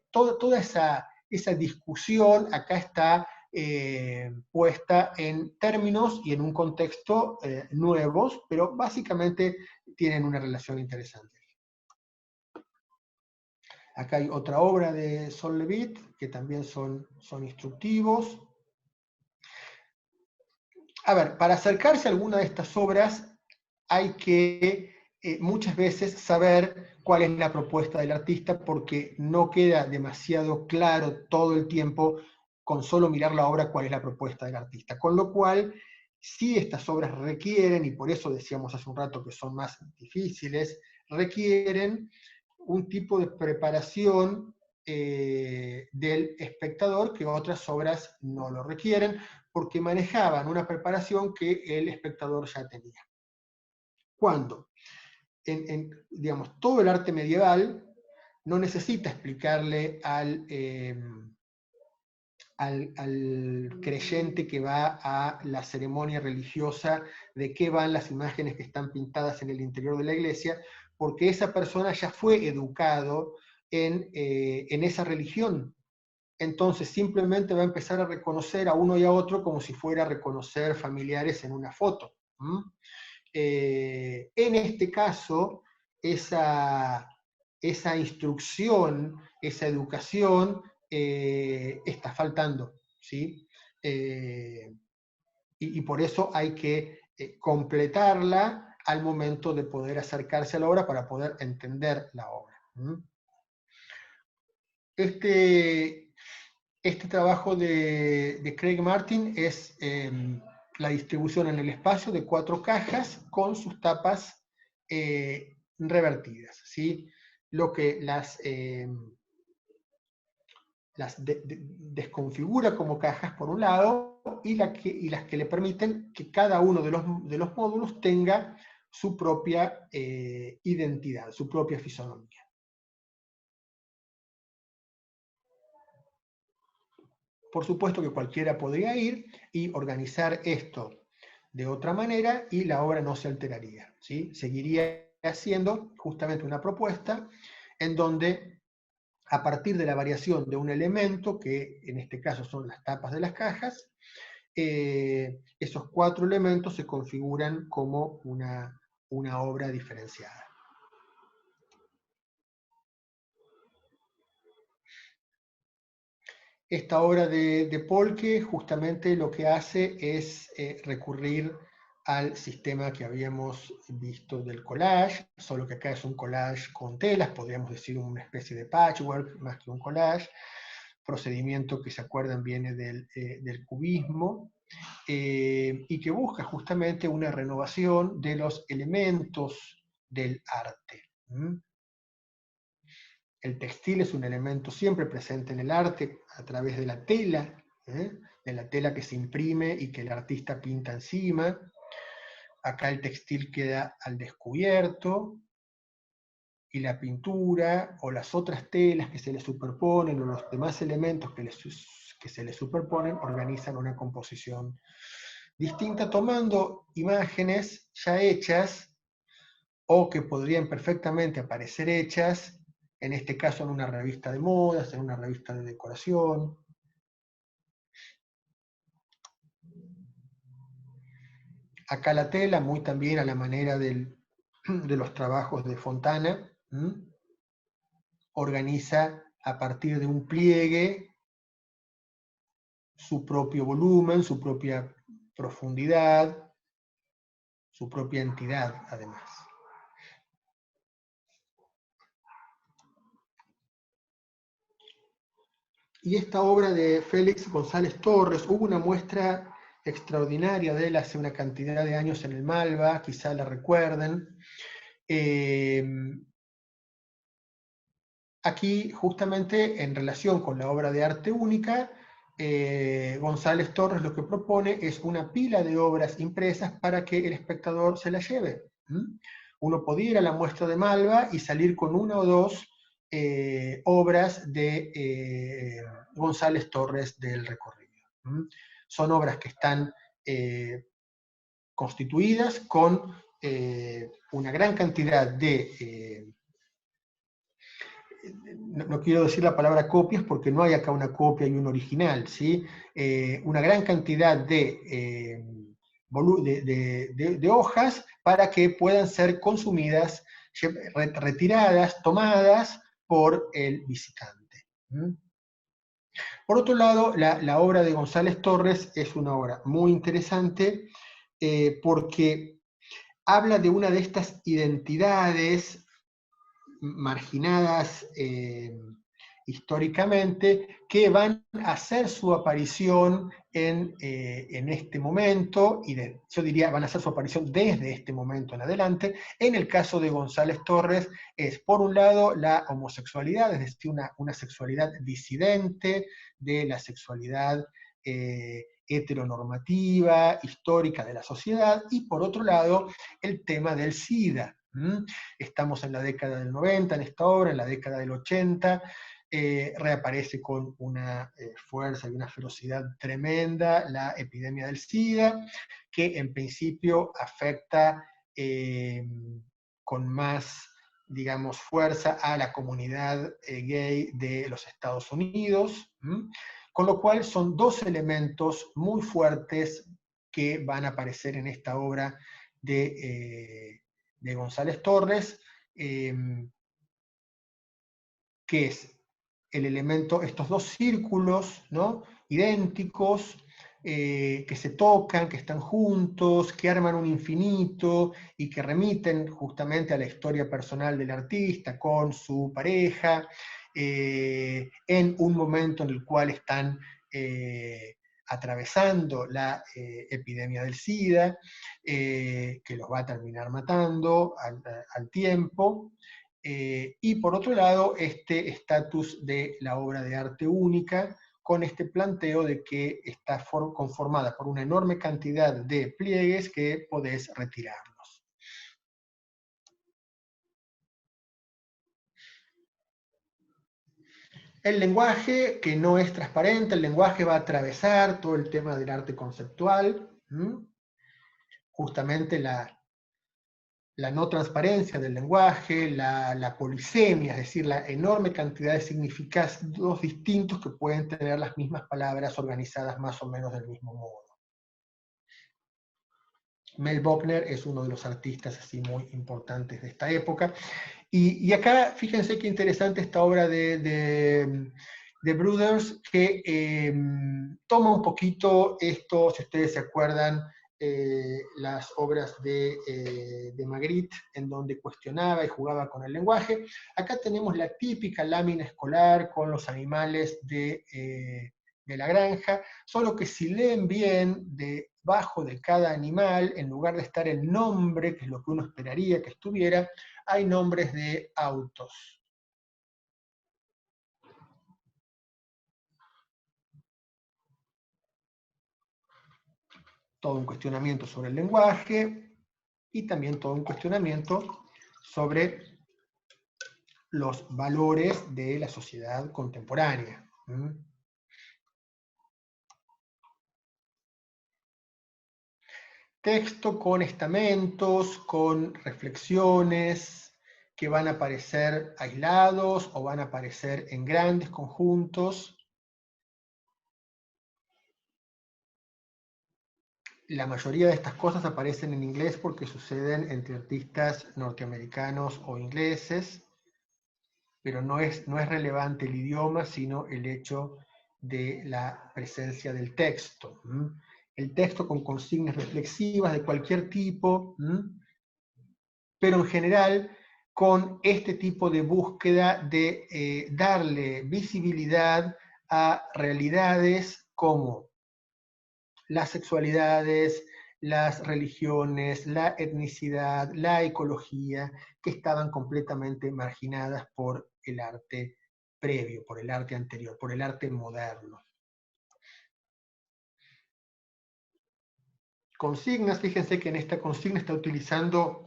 toda esa discusión acá está puesta en términos y en un contexto nuevos, pero básicamente tienen una relación interesante. Acá hay otra obra de Sol LeWitt, que también son instructivos. A ver, para acercarse a alguna de estas obras hay que muchas veces saber cuál es la propuesta del artista, porque no queda demasiado claro todo el tiempo con solo mirar la obra cuál es la propuesta del artista. Con lo cual, sí, estas obras requieren, y por eso decíamos hace un rato que son más difíciles, requieren un tipo de preparación del espectador que otras obras no lo requieren, porque manejaban una preparación que el espectador ya tenía. Cuando, digamos, todo el arte medieval no necesita explicarle al creyente que va a la ceremonia religiosa de qué van las imágenes que están pintadas en el interior de la iglesia, porque esa persona ya fue educado en esa religión. Entonces simplemente va a empezar a reconocer a uno y a otro como si fuera a reconocer familiares en una foto. En este caso, esa instrucción, esa educación, está faltando, ¿sí? Y por eso hay que completarla al momento de poder acercarse a la obra para poder entender la obra. Este trabajo de Craig Martin es la distribución en el espacio de 4 cajas con sus tapas revertidas, ¿sí? Lo que las desconfigura como cajas por un lado, y las que le permiten que cada uno de los módulos tenga su propia identidad, su propia fisonomía. Por supuesto que cualquiera podría ir y organizar esto de otra manera y la obra no se alteraría, ¿sí? Seguiría haciendo justamente una propuesta en donde, a partir de la variación de un elemento, que en este caso son las tapas de las cajas, esos 4 elementos se configuran como una obra diferenciada. Esta obra de Polke justamente lo que hace es recurrir al sistema que habíamos visto del collage, solo que acá es un collage con telas, podríamos decir una especie de patchwork más que un collage, procedimiento que se acuerdan viene del cubismo, y que busca justamente una renovación de los elementos del arte. El textil es un elemento siempre presente en el arte a través de la tela que se imprime y que el artista pinta encima. Acá el textil queda al descubierto, y la pintura o las otras telas que se le superponen o los demás elementos que se le superponen organizan una composición distinta, tomando imágenes ya hechas o que podrían perfectamente aparecer hechas, en este caso en una revista de modas, en una revista de decoración. Acá la tela, muy también a la manera de los trabajos de Fontana, organiza a partir de un pliegue su propio volumen, su propia profundidad, su propia entidad, además. Y esta obra de Félix González Torres, hubo una muestra extraordinaria de él hace una cantidad de años en el Malva, quizá la recuerden. Aquí, justamente en relación con la obra de arte única, González Torres lo que propone es una pila de obras impresas para que el espectador se las lleve. Uno podía ir a la muestra de Malva y salir con una o dos obras de González Torres del recorrido. Son obras que están constituidas con una gran cantidad de... no quiero decir la palabra copias porque no hay acá una copia y un original, ¿sí? Una gran cantidad de hojas para que puedan ser consumidas, retiradas, tomadas por el visitante. Por otro lado, la obra de González Torres es una obra muy interesante porque habla de una de estas identidades marginadas históricamente, que van a hacer su aparición en este momento, y yo diría van a hacer su aparición desde este momento en adelante. En el caso de González Torres es, por un lado, la homosexualidad, es decir, una sexualidad disidente de la sexualidad heteronormativa, histórica de la sociedad, y por otro lado, el tema del SIDA. Estamos en la década del 90 en esta obra, en la década del 80, reaparece con una fuerza y una ferocidad tremenda la epidemia del SIDA, que en principio afecta con más, digamos, fuerza a la comunidad gay de los Estados Unidos, con lo cual son dos elementos muy fuertes que van a aparecer en esta obra de González Torres, que es el elemento, estos dos círculos, ¿no?, idénticos, que se tocan, que están juntos, que arman un infinito y que remiten justamente a la historia personal del artista con su pareja, en un momento en el cual están atravesando la epidemia del SIDA, que los va a terminar matando al tiempo. Y por otro lado, este estatus de la obra de arte única, con este planteo de que está conformada por una enorme cantidad de pliegues que podés retirarlos. El lenguaje, que no es transparente, el lenguaje va a atravesar todo el tema del arte conceptual, justamente la no transparencia del lenguaje, la polisemia, es decir, la enorme cantidad de significados distintos que pueden tener las mismas palabras organizadas más o menos del mismo modo. Mel Bochner es uno de los artistas así muy importantes de esta época. Y acá, fíjense qué interesante esta obra de Brothers, que toma un poquito esto, si ustedes se acuerdan, las obras de Magritte, en donde cuestionaba y jugaba con el lenguaje. Acá tenemos la típica lámina escolar con los animales de la granja, solo que si leen bien, debajo de cada animal, en lugar de estar el nombre, que es lo que uno esperaría que estuviera, hay nombres de autos. Todo un cuestionamiento sobre el lenguaje y también todo un cuestionamiento sobre los valores de la sociedad contemporánea. Texto con estamentos, con reflexiones que van a aparecer aislados o van a aparecer en grandes conjuntos. La mayoría de estas cosas aparecen en inglés porque suceden entre artistas norteamericanos o ingleses, pero no es relevante el idioma, sino el hecho de la presencia del texto. El texto con consignas reflexivas de cualquier tipo, pero en general con este tipo de búsqueda de darle visibilidad a realidades como las sexualidades, las religiones, la etnicidad, la ecología, que estaban completamente marginadas por el arte previo, por el arte anterior, por el arte moderno. Consignas, fíjense que en esta consigna está utilizando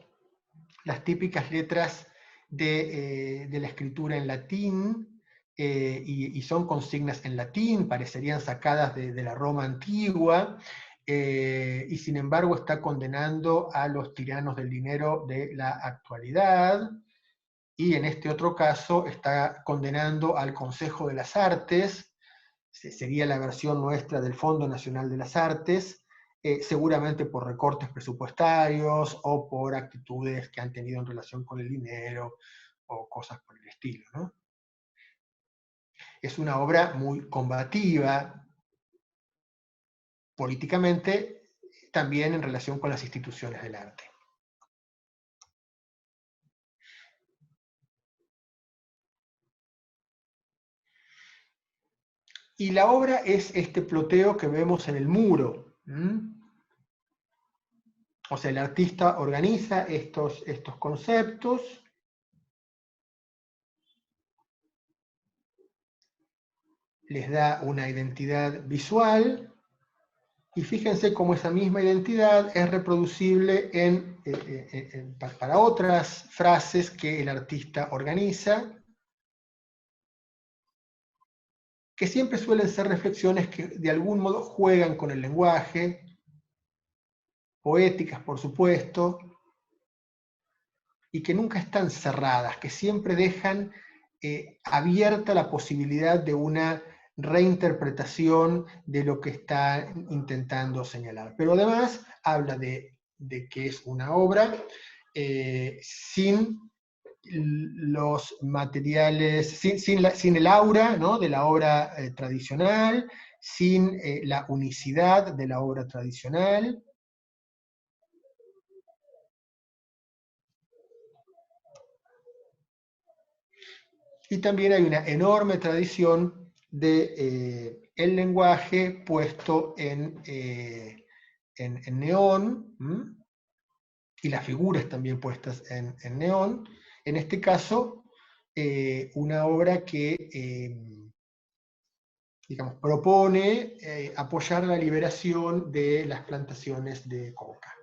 las típicas letras de la escritura en latín, y son consignas en latín, parecerían sacadas de la Roma antigua, y sin embargo está condenando a los tiranos del dinero de la actualidad, y en este otro caso está condenando al Consejo de las Artes, sería la versión nuestra del Fondo Nacional de las Artes, seguramente por recortes presupuestarios o por actitudes que han tenido en relación con el dinero o cosas por el estilo, ¿no? Es una obra muy combativa políticamente, también en relación con las instituciones del arte. Y la obra es este ploteo que vemos en el muro. O sea, el artista organiza estos conceptos, les da una identidad visual, y fíjense cómo esa misma identidad es reproducible para otras frases que el artista organiza, que siempre suelen ser reflexiones que de algún modo juegan con el lenguaje, poéticas por supuesto, y que nunca están cerradas, que siempre dejan abierta la posibilidad de una reinterpretación de lo que está intentando señalar. Pero además habla de que es una obra sin los materiales, sin el aura, ¿no?, de la obra tradicional, sin la unicidad de la obra tradicional. Y también hay una enorme tradición de el lenguaje puesto en neón, y las figuras también puestas en neón. En este caso, una obra que, digamos, propone apoyar la liberación de las plantaciones de coca.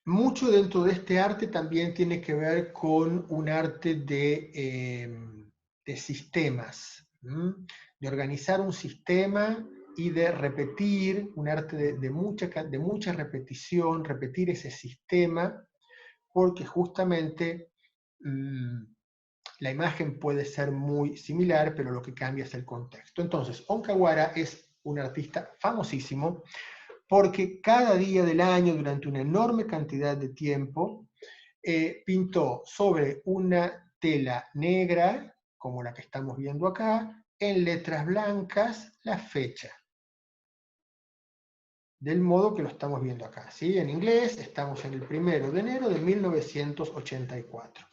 Mucho dentro de este arte también tiene que ver con un arte de sistemas, de organizar un sistema y de repetir, un arte de mucha repetición, repetir ese sistema, porque justamente la imagen puede ser muy similar, pero lo que cambia es el contexto. Entonces, Onkawara es un artista famosísimo, porque cada día del año, durante una enorme cantidad de tiempo, pintó sobre una tela negra, como la que estamos viendo acá, en letras blancas, la fecha. Del modo que lo estamos viendo acá, ¿sí? En inglés estamos en el 1 de enero de 1984.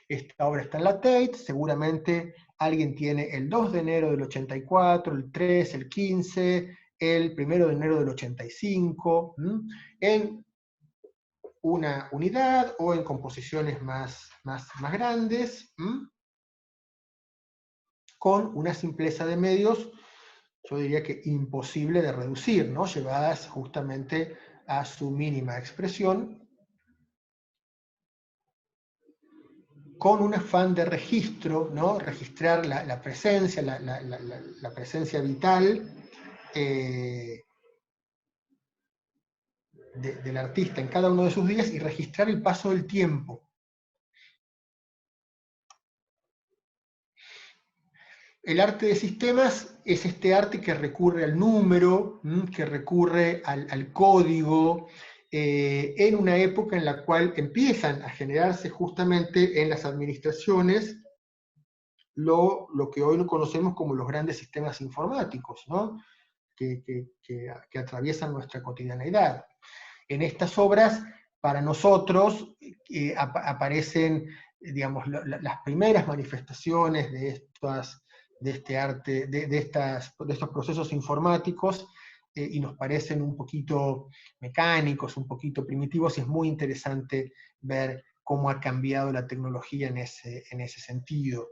Esta obra está en la Tate, seguramente alguien tiene el 2 de enero del 84, el 3, el 15, el 1 de enero del 85, en una unidad o en composiciones más grandes, con una simpleza de medios, yo diría que imposible de reducir, ¿no? Llevadas justamente a su mínima expresión, con un afán de registro, ¿no? Registrar la presencia, la presencia vital del artista en cada uno de sus días y registrar el paso del tiempo. El arte de sistemas es este arte que recurre al número, que recurre al código, en una época en la cual empiezan a generarse justamente en las administraciones lo que hoy conocemos como los grandes sistemas informáticos, ¿no? que atraviesan nuestra cotidianeidad. En estas obras, para nosotros, aparecen, digamos, las primeras manifestaciones de este arte, de estos procesos informáticos, y nos parecen un poquito mecánicos, un poquito primitivos, y es muy interesante ver cómo ha cambiado la tecnología en ese sentido.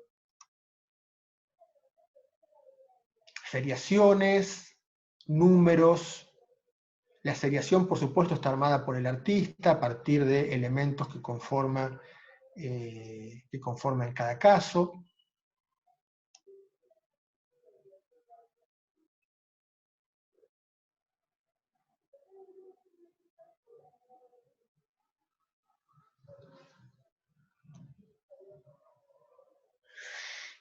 Seriaciones, números. La seriación, por supuesto, está armada por el artista a partir de elementos que conforman cada caso.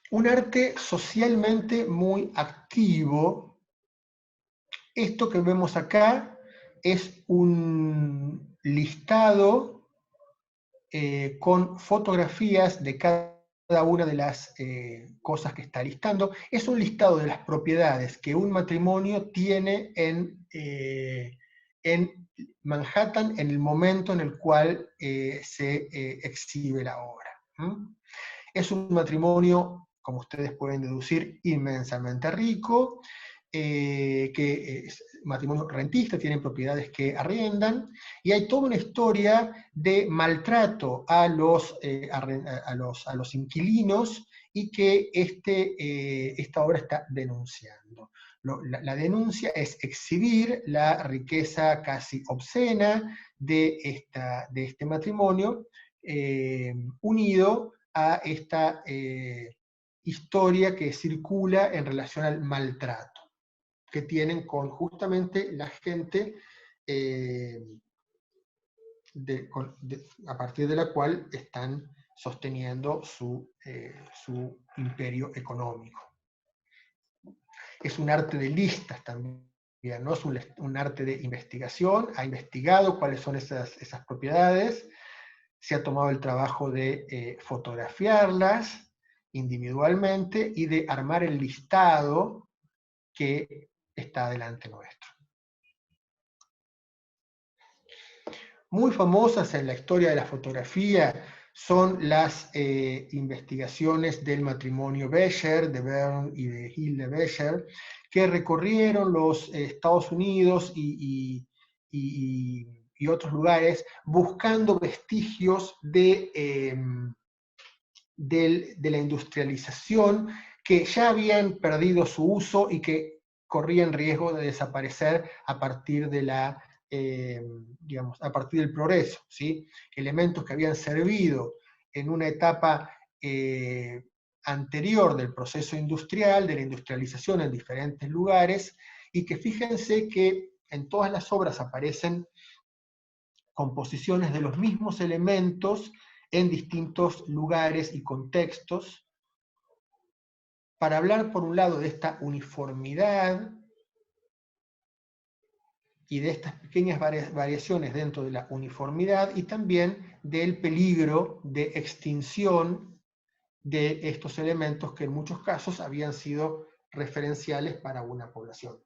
Un arte socialmente muy activo. Esto que vemos acá es un listado con fotografías de cada una de las cosas que está listando. Es un listado de las propiedades que un matrimonio tiene en Manhattan en el momento en el cual se exhibe la obra. Es un matrimonio, como ustedes pueden deducir, inmensamente rico, que es matrimonio rentista, tienen propiedades que arriendan, y hay toda una historia de maltrato a los inquilinos, y que esta obra está denunciando. La denuncia es exhibir la riqueza casi obscena de este matrimonio, unido a esta historia que circula en relación al maltrato que tienen con justamente la gente a partir de la cual están sosteniendo su imperio económico. Es un arte de listas también, no es un arte de investigación. Ha investigado cuáles son esas propiedades, se ha tomado el trabajo de fotografiarlas individualmente y de armar el listado que está delante nuestro. Muy famosas en la historia de la fotografía son las investigaciones del matrimonio Becher, de Bern y de Hilde Becher, que recorrieron los Estados Unidos y otros lugares buscando vestigios de la industrialización que ya habían perdido su uso y que corrían riesgo de desaparecer a partir de a partir del progreso, ¿sí? Elementos que habían servido en una etapa anterior del proceso industrial, de la industrialización en diferentes lugares, y que fíjense que en todas las obras aparecen composiciones de los mismos elementos en distintos lugares y contextos, para hablar por un lado de esta uniformidad y de estas pequeñas variaciones dentro de la uniformidad y también del peligro de extinción de estos elementos que en muchos casos habían sido referenciales para una población.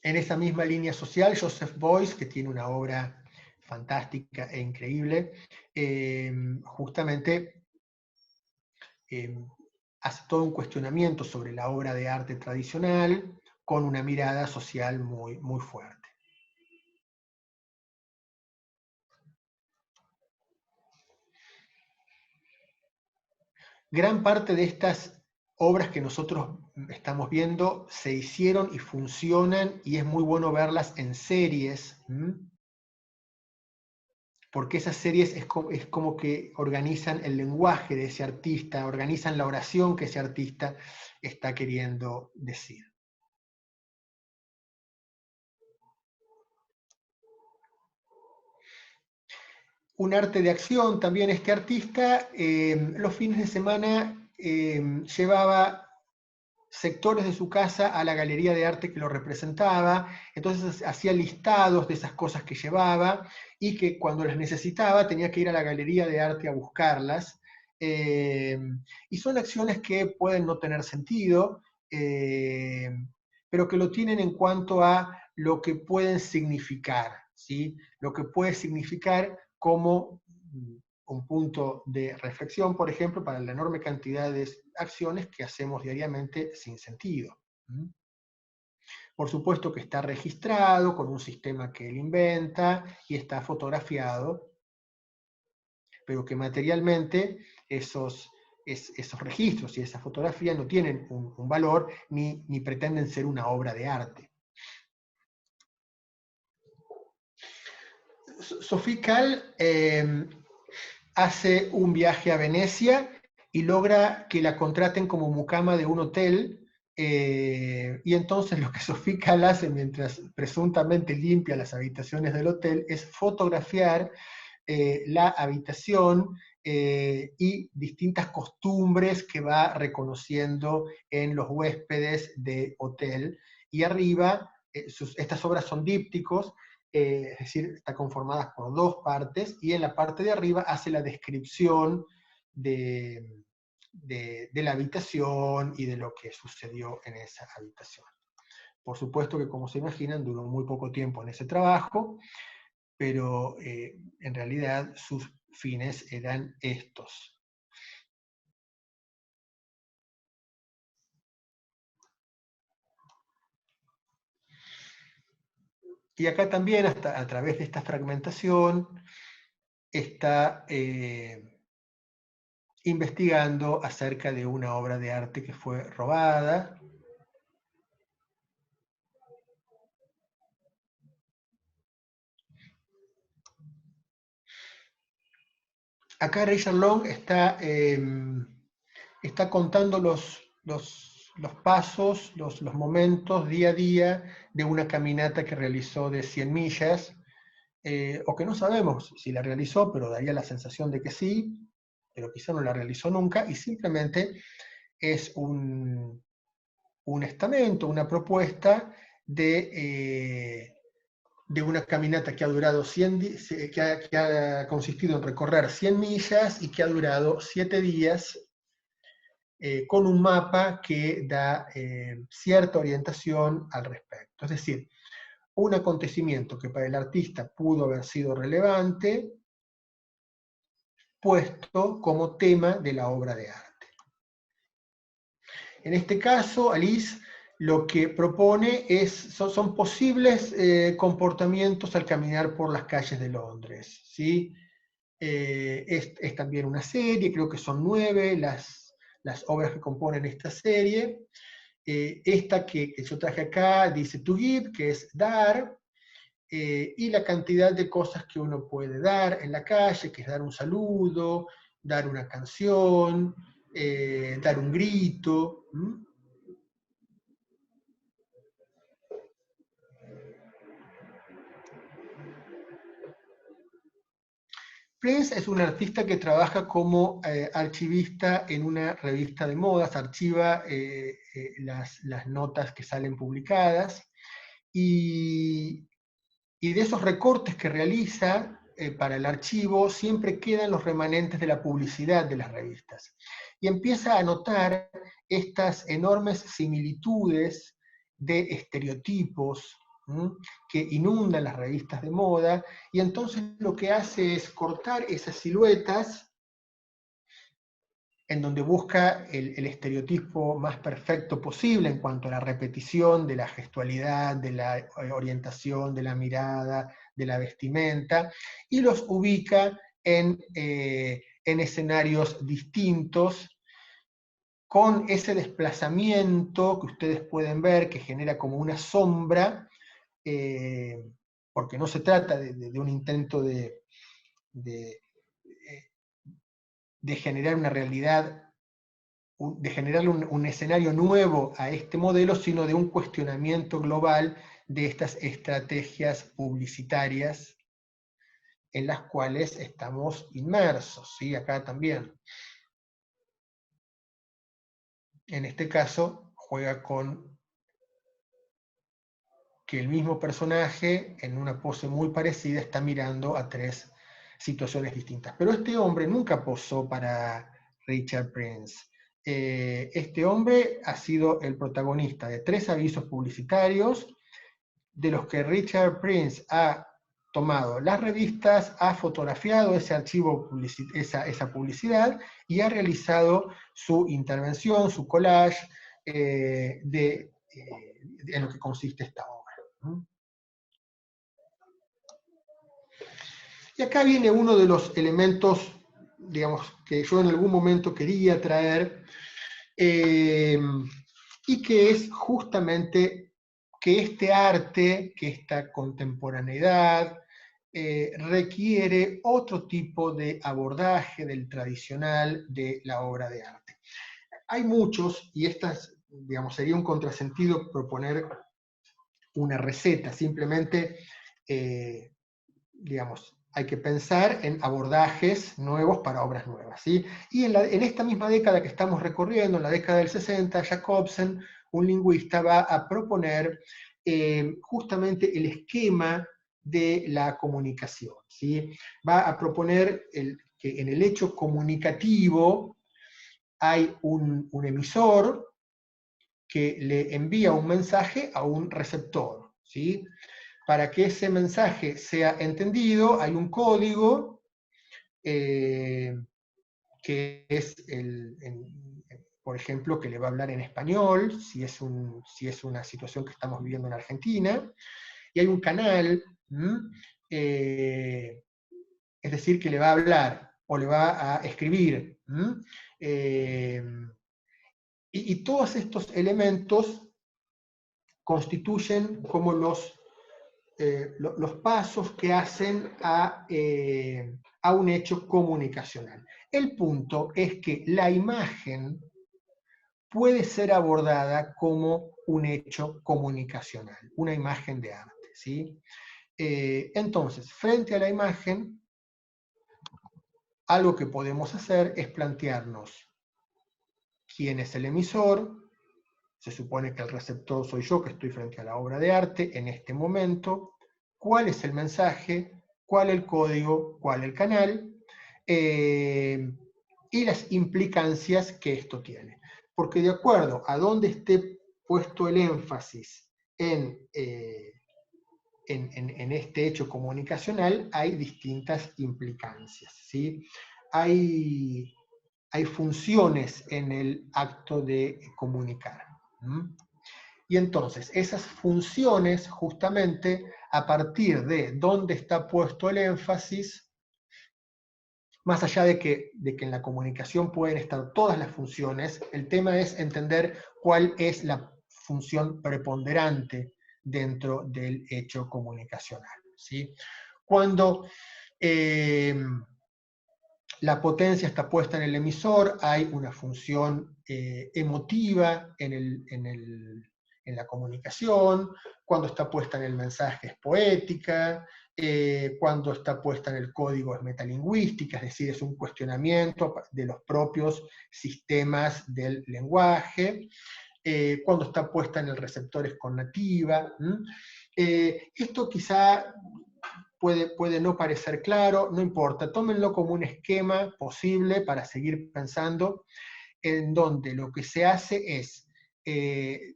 En esa misma línea social, Joseph Beuys, que tiene una obra fantástica e increíble, justamente hace todo un cuestionamiento sobre la obra de arte tradicional con una mirada social muy, muy fuerte. Gran parte de estas obras que nosotros estamos viendo se hicieron y funcionan, y es muy bueno verlas en series, porque esas series es como que organizan el lenguaje de ese artista, organizan la oración que ese artista está queriendo decir. Un arte de acción también. Este artista los fines de semana llevaba sectores de su casa a la galería de arte que lo representaba, entonces hacía listados de esas cosas que llevaba y que cuando las necesitaba tenía que ir a la galería de arte a buscarlas. Y son acciones que pueden no tener sentido, pero que lo tienen en cuanto a lo que pueden significar, ¿sí? Lo que puede significar como un punto de reflexión, por ejemplo, para la enorme cantidad de acciones que hacemos diariamente sin sentido. Por supuesto que está registrado con un sistema que él inventa y está fotografiado, pero que materialmente esos registros y esa fotografía no tienen un valor ni pretenden ser una obra de arte. Sophie Calle hace un viaje a Venecia y logra que la contraten como mucama de un hotel, y entonces lo que Sophie Calle hace mientras presuntamente limpia las habitaciones del hotel es fotografiar la habitación y distintas costumbres que va reconociendo en los huéspedes de hotel. Y arriba, estas obras son dípticos, es decir, están conformadas por dos partes, y en la parte de arriba hace la descripción de la habitación y de lo que sucedió en esa habitación. Por supuesto que, como se imaginan, duró muy poco tiempo en ese trabajo, pero en realidad sus fines eran estos. Y acá también, hasta a través de esta fragmentación, está investigando acerca de una obra de arte que fue robada. Acá Richard Long está contando los pasos, los momentos día a día de una caminata que realizó de 100 millas, o que no sabemos si la realizó, pero daría la sensación de que sí, pero quizá no la realizó nunca, y simplemente es un estamento, una propuesta de una caminata que ha durado que ha consistido en recorrer 100 millas y que ha durado 7 días, con un mapa que da cierta orientación al respecto. Es decir, un acontecimiento que para el artista pudo haber sido relevante, puesto como tema de la obra de arte. En este caso, Alice lo que propone son posibles comportamientos al caminar por las calles de Londres, ¿sí? Es también una serie, creo que son 9 las obras que componen esta serie. Esta que yo traje acá dice to give, que es dar, y la cantidad de cosas que uno puede dar en la calle, que es dar un saludo, dar una canción, dar un grito. Prince es un artista que trabaja como archivista en una revista de modas, archiva las notas que salen publicadas, y de esos recortes que realiza para el archivo siempre quedan los remanentes de la publicidad de las revistas. Y empieza a notar estas enormes similitudes de estereotipos que inundan las revistas de moda, y entonces lo que hace es cortar esas siluetas en donde busca el estereotipo más perfecto posible en cuanto a la repetición de la gestualidad, de la orientación, de la mirada, de la vestimenta, y los ubica en escenarios distintos, con ese desplazamiento que ustedes pueden ver, que genera como una sombra, porque no se trata de un intento de generar una realidad, de generarle un escenario nuevo a este modelo, sino de un cuestionamiento global de estas estrategias publicitarias en las cuales estamos inmersos, ¿sí? Acá también. En este caso, juega con que el mismo personaje, en una pose muy parecida, está mirando a tres situaciones distintas. Pero este hombre nunca posó para Richard Prince. Este hombre ha sido el protagonista de 3 avisos publicitarios, de los que Richard Prince ha tomado las revistas, ha fotografiado ese archivo, esa publicidad, y ha realizado su intervención, su collage, en lo que consiste esta obra. Y acá viene uno de los elementos, digamos, que yo en algún momento quería traer, y que es justamente que este arte, que esta contemporaneidad, requiere otro tipo de abordaje del tradicional de la obra de arte. Hay muchos, y digamos, sería un contrasentido proponer una receta, simplemente, digamos, hay que pensar en abordajes nuevos para obras nuevas, ¿sí? Y en esta misma década que estamos recorriendo, en la década del 60, Jacobsen, un lingüista, va a proponer justamente el esquema de la comunicación, ¿sí? Va a proponer que en el hecho comunicativo hay un emisor que le envía un mensaje a un receptor, ¿sí? Para que ese mensaje sea entendido, hay un código que es, por ejemplo, que le va a hablar en español, si es una situación que estamos viviendo en Argentina, y hay un canal, es decir, que le va a hablar o le va a escribir. Y todos estos elementos constituyen como los pasos que hacen a un hecho comunicacional. El punto es que la imagen puede ser abordada como un hecho comunicacional, una imagen de arte, ¿sí? Entonces, frente a la imagen, algo que podemos hacer es plantearnos quién es el emisor. Se supone que el receptor soy yo, que estoy frente a la obra de arte en este momento. ¿Cuál es el mensaje? ¿Cuál el código? ¿Cuál el canal? Y las implicancias que esto tiene. Porque de acuerdo a dónde esté puesto el énfasis en este hecho comunicacional, hay distintas implicancias, ¿sí? Hay funciones en el acto de comunicar. Y entonces, esas funciones, justamente, a partir de dónde está puesto el énfasis, más allá de que en la comunicación pueden estar todas las funciones, el tema es entender cuál es la función preponderante dentro del hecho comunicacional, ¿sí? Cuando la potencia está puesta en el emisor, hay una función emotiva en en la comunicación, cuando está puesta en el mensaje es poética, cuando está puesta en el código es metalingüística, es decir, es un cuestionamiento de los propios sistemas del lenguaje, cuando está puesta en el receptor es connativa. Esto quizá puede no parecer claro, no importa, tómenlo como un esquema posible para seguir pensando, en donde lo que se hace es, de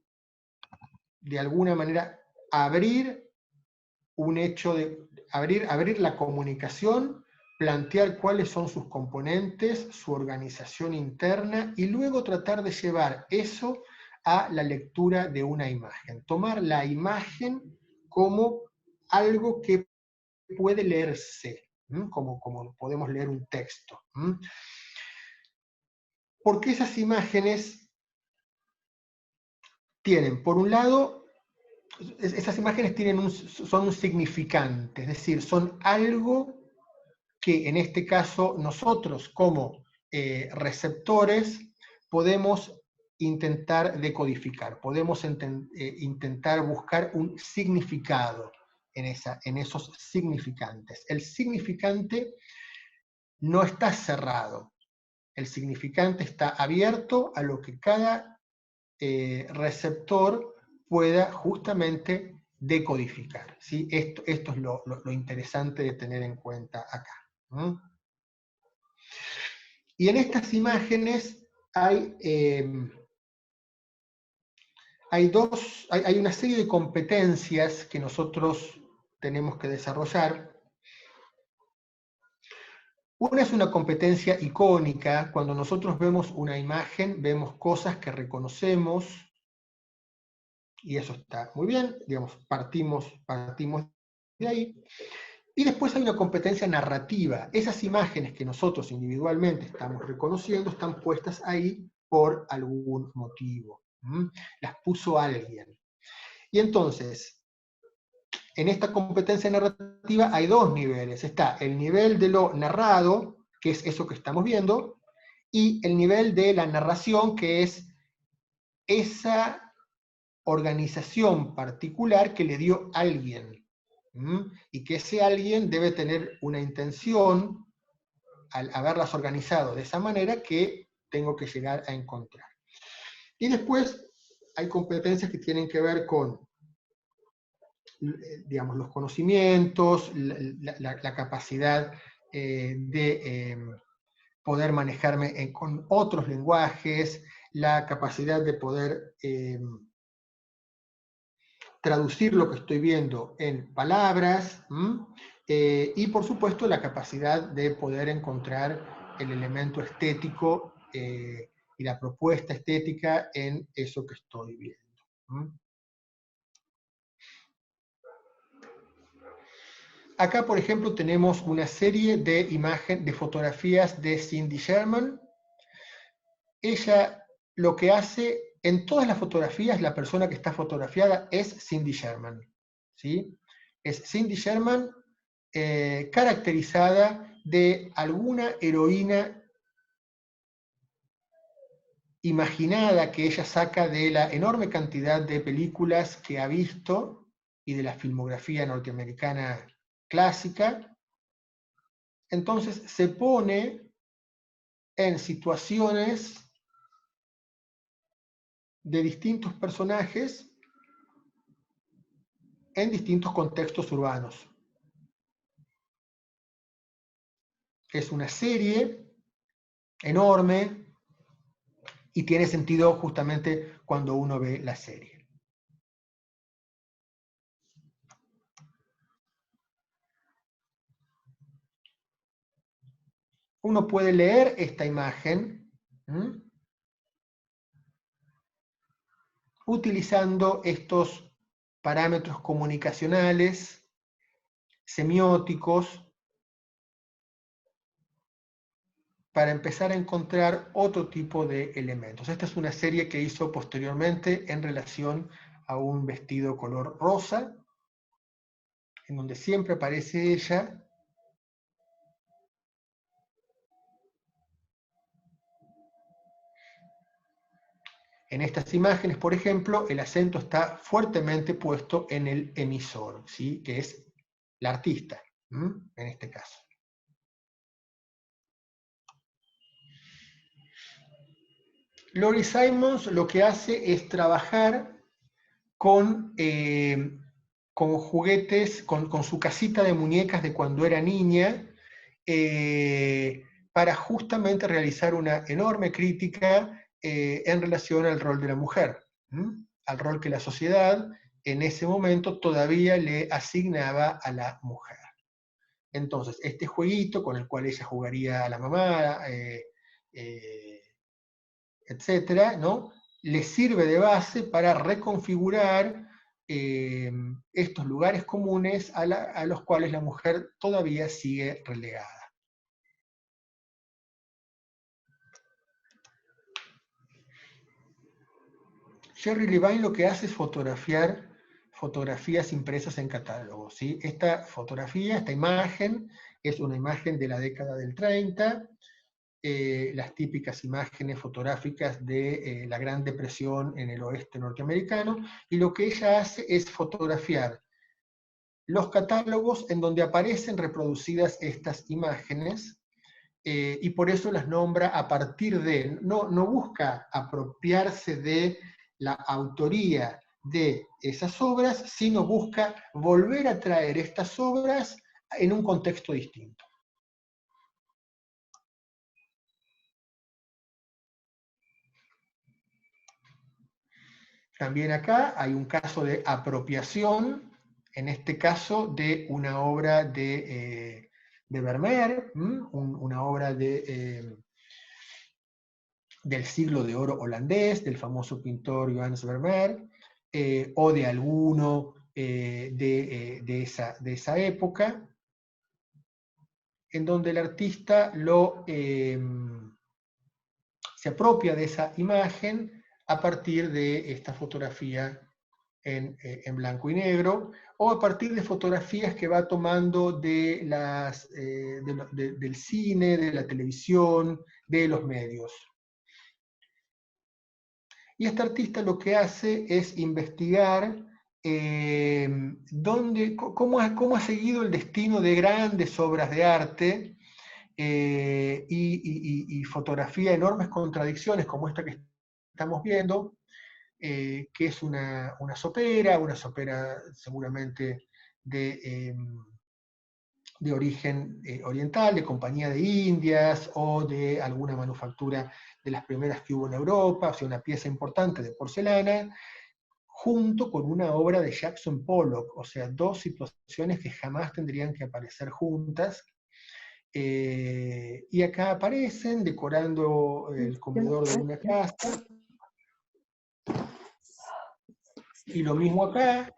alguna manera, abrir un hecho abrir la comunicación, plantear cuáles son sus componentes, su organización interna, y luego tratar de llevar eso a la lectura de una imagen. Tomar la imagen como algo que puede leerse, como podemos leer un texto. Porque esas imágenes tienen, por un lado, esas imágenes son un significante, es decir, son algo que en este caso nosotros como receptores podemos intentar decodificar, podemos intentar buscar un significado en esos significantes. El significante no está cerrado, el significante está abierto a lo que cada receptor pueda justamente decodificar. ¿Sí? Esto es lo interesante de tener en cuenta acá. Y en estas imágenes hay una serie de competencias que nosotros tenemos que desarrollar. Una es una competencia icónica. Cuando nosotros vemos una imagen, vemos cosas que reconocemos, y eso está muy bien, digamos, partimos de ahí. Y después hay una competencia narrativa. Esas imágenes que nosotros individualmente estamos reconociendo están puestas ahí por algún motivo. Las puso alguien. Y entonces, en esta competencia narrativa hay dos niveles. Está el nivel de lo narrado, que es eso que estamos viendo, y el nivel de la narración, que es esa organización particular que le dio alguien. Y que ese alguien debe tener una intención al haberlas organizado de esa manera que tengo que llegar a encontrar. Y después hay competencias que tienen que ver con, digamos, los conocimientos, la capacidad de poder manejarme con otros lenguajes, la capacidad de poder traducir lo que estoy viendo en palabras, y por supuesto la capacidad de poder encontrar el elemento estético y la propuesta estética en eso que estoy viendo. Acá, por ejemplo, tenemos una serie de fotografías de Cindy Sherman. Ella lo que hace, en todas las fotografías, la persona que está fotografiada es Cindy Sherman. ¿Sí? Es Cindy Sherman caracterizada de alguna heroína imaginada que ella saca de la enorme cantidad de películas que ha visto y de la filmografía norteamericana clásica. Entonces se pone en situaciones de distintos personajes en distintos contextos urbanos. Es una serie enorme y tiene sentido justamente cuando uno ve la serie. Uno puede leer esta imagen utilizando estos parámetros comunicacionales, semióticos, para empezar a encontrar otro tipo de elementos. Esta es una serie que hizo posteriormente en relación a un vestido color rosa, en donde siempre aparece ella. En estas imágenes, por ejemplo, el acento está fuertemente puesto en el emisor, ¿sí? Que es el artista, en este caso. Laurie Simons lo que hace es trabajar con juguetes, con su casita de muñecas de cuando era niña, para justamente realizar una enorme crítica en relación al rol de la mujer, al rol que la sociedad en ese momento todavía le asignaba a la mujer. Entonces, este jueguito con el cual ella jugaría a la mamá, etcétera, ¿no? Le sirve de base para reconfigurar estos lugares comunes a los cuales la mujer todavía sigue relegada. Jerry Levine lo que hace es fotografiar fotografías impresas en catálogos, ¿sí? Esta fotografía, esta imagen, es una imagen de la década del 30, las típicas imágenes fotográficas de la Gran Depresión en el oeste norteamericano, y lo que ella hace es fotografiar los catálogos en donde aparecen reproducidas estas imágenes, y por eso las nombra a partir de, no busca apropiarse de la autoría de esas obras, sino busca volver a traer estas obras en un contexto distinto. También acá hay un caso de apropiación, en este caso de una obra de Vermeer, una obra del siglo de oro holandés, del famoso pintor Johannes Vermeer, o de alguno de esa época, en donde el artista se apropia de esa imagen a partir de esta fotografía en blanco y negro, o a partir de fotografías que va tomando del cine, de la televisión, de los medios. Y este artista lo que hace es investigar cómo ha seguido el destino de grandes obras de arte, y fotografía enormes contradicciones como esta que estamos viendo, que es una sopera seguramente de origen oriental, de Compañía de Indias, o de alguna manufactura de las primeras que hubo en Europa, o sea, una pieza importante de porcelana, junto con una obra de Jackson Pollock, o sea, dos situaciones que jamás tendrían que aparecer juntas. Y acá aparecen decorando el comedor de una casa. Y lo mismo acá,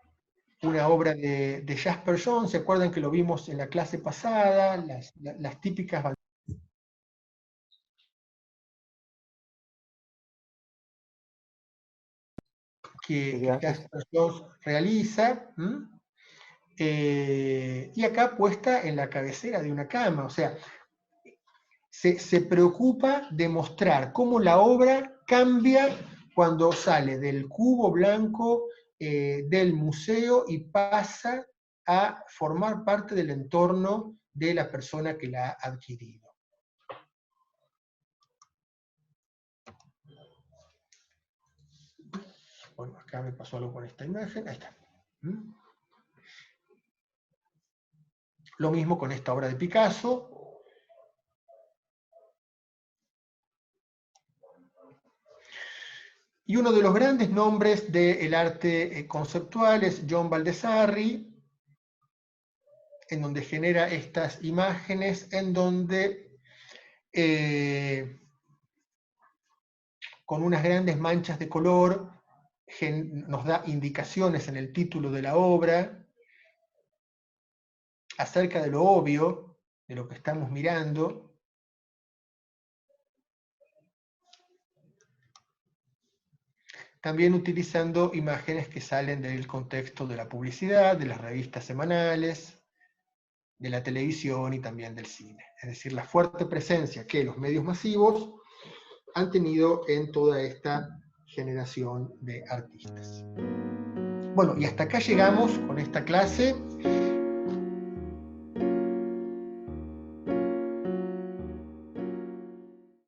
una obra de Jasper Johns, ¿se acuerdan que lo vimos en la clase pasada? Las típicas que Jasper Johns realiza, y acá puesta en la cabecera de una cama, o sea, se preocupa de mostrar cómo la obra cambia cuando sale del cubo blanco del museo y pasa a formar parte del entorno de la persona que la ha adquirido. Bueno, acá me pasó algo con esta imagen, ahí está. Lo mismo con esta obra de Picasso. Y uno de los grandes nombres del arte conceptual es John Baldessari, en donde genera estas imágenes, en donde con unas grandes manchas de color nos da indicaciones en el título de la obra acerca de lo obvio, de lo que estamos mirando. También utilizando imágenes que salen del contexto de la publicidad, de las revistas semanales, de la televisión y también del cine. Es decir, la fuerte presencia que los medios masivos han tenido en toda esta generación de artistas. Bueno, y hasta acá llegamos con esta clase.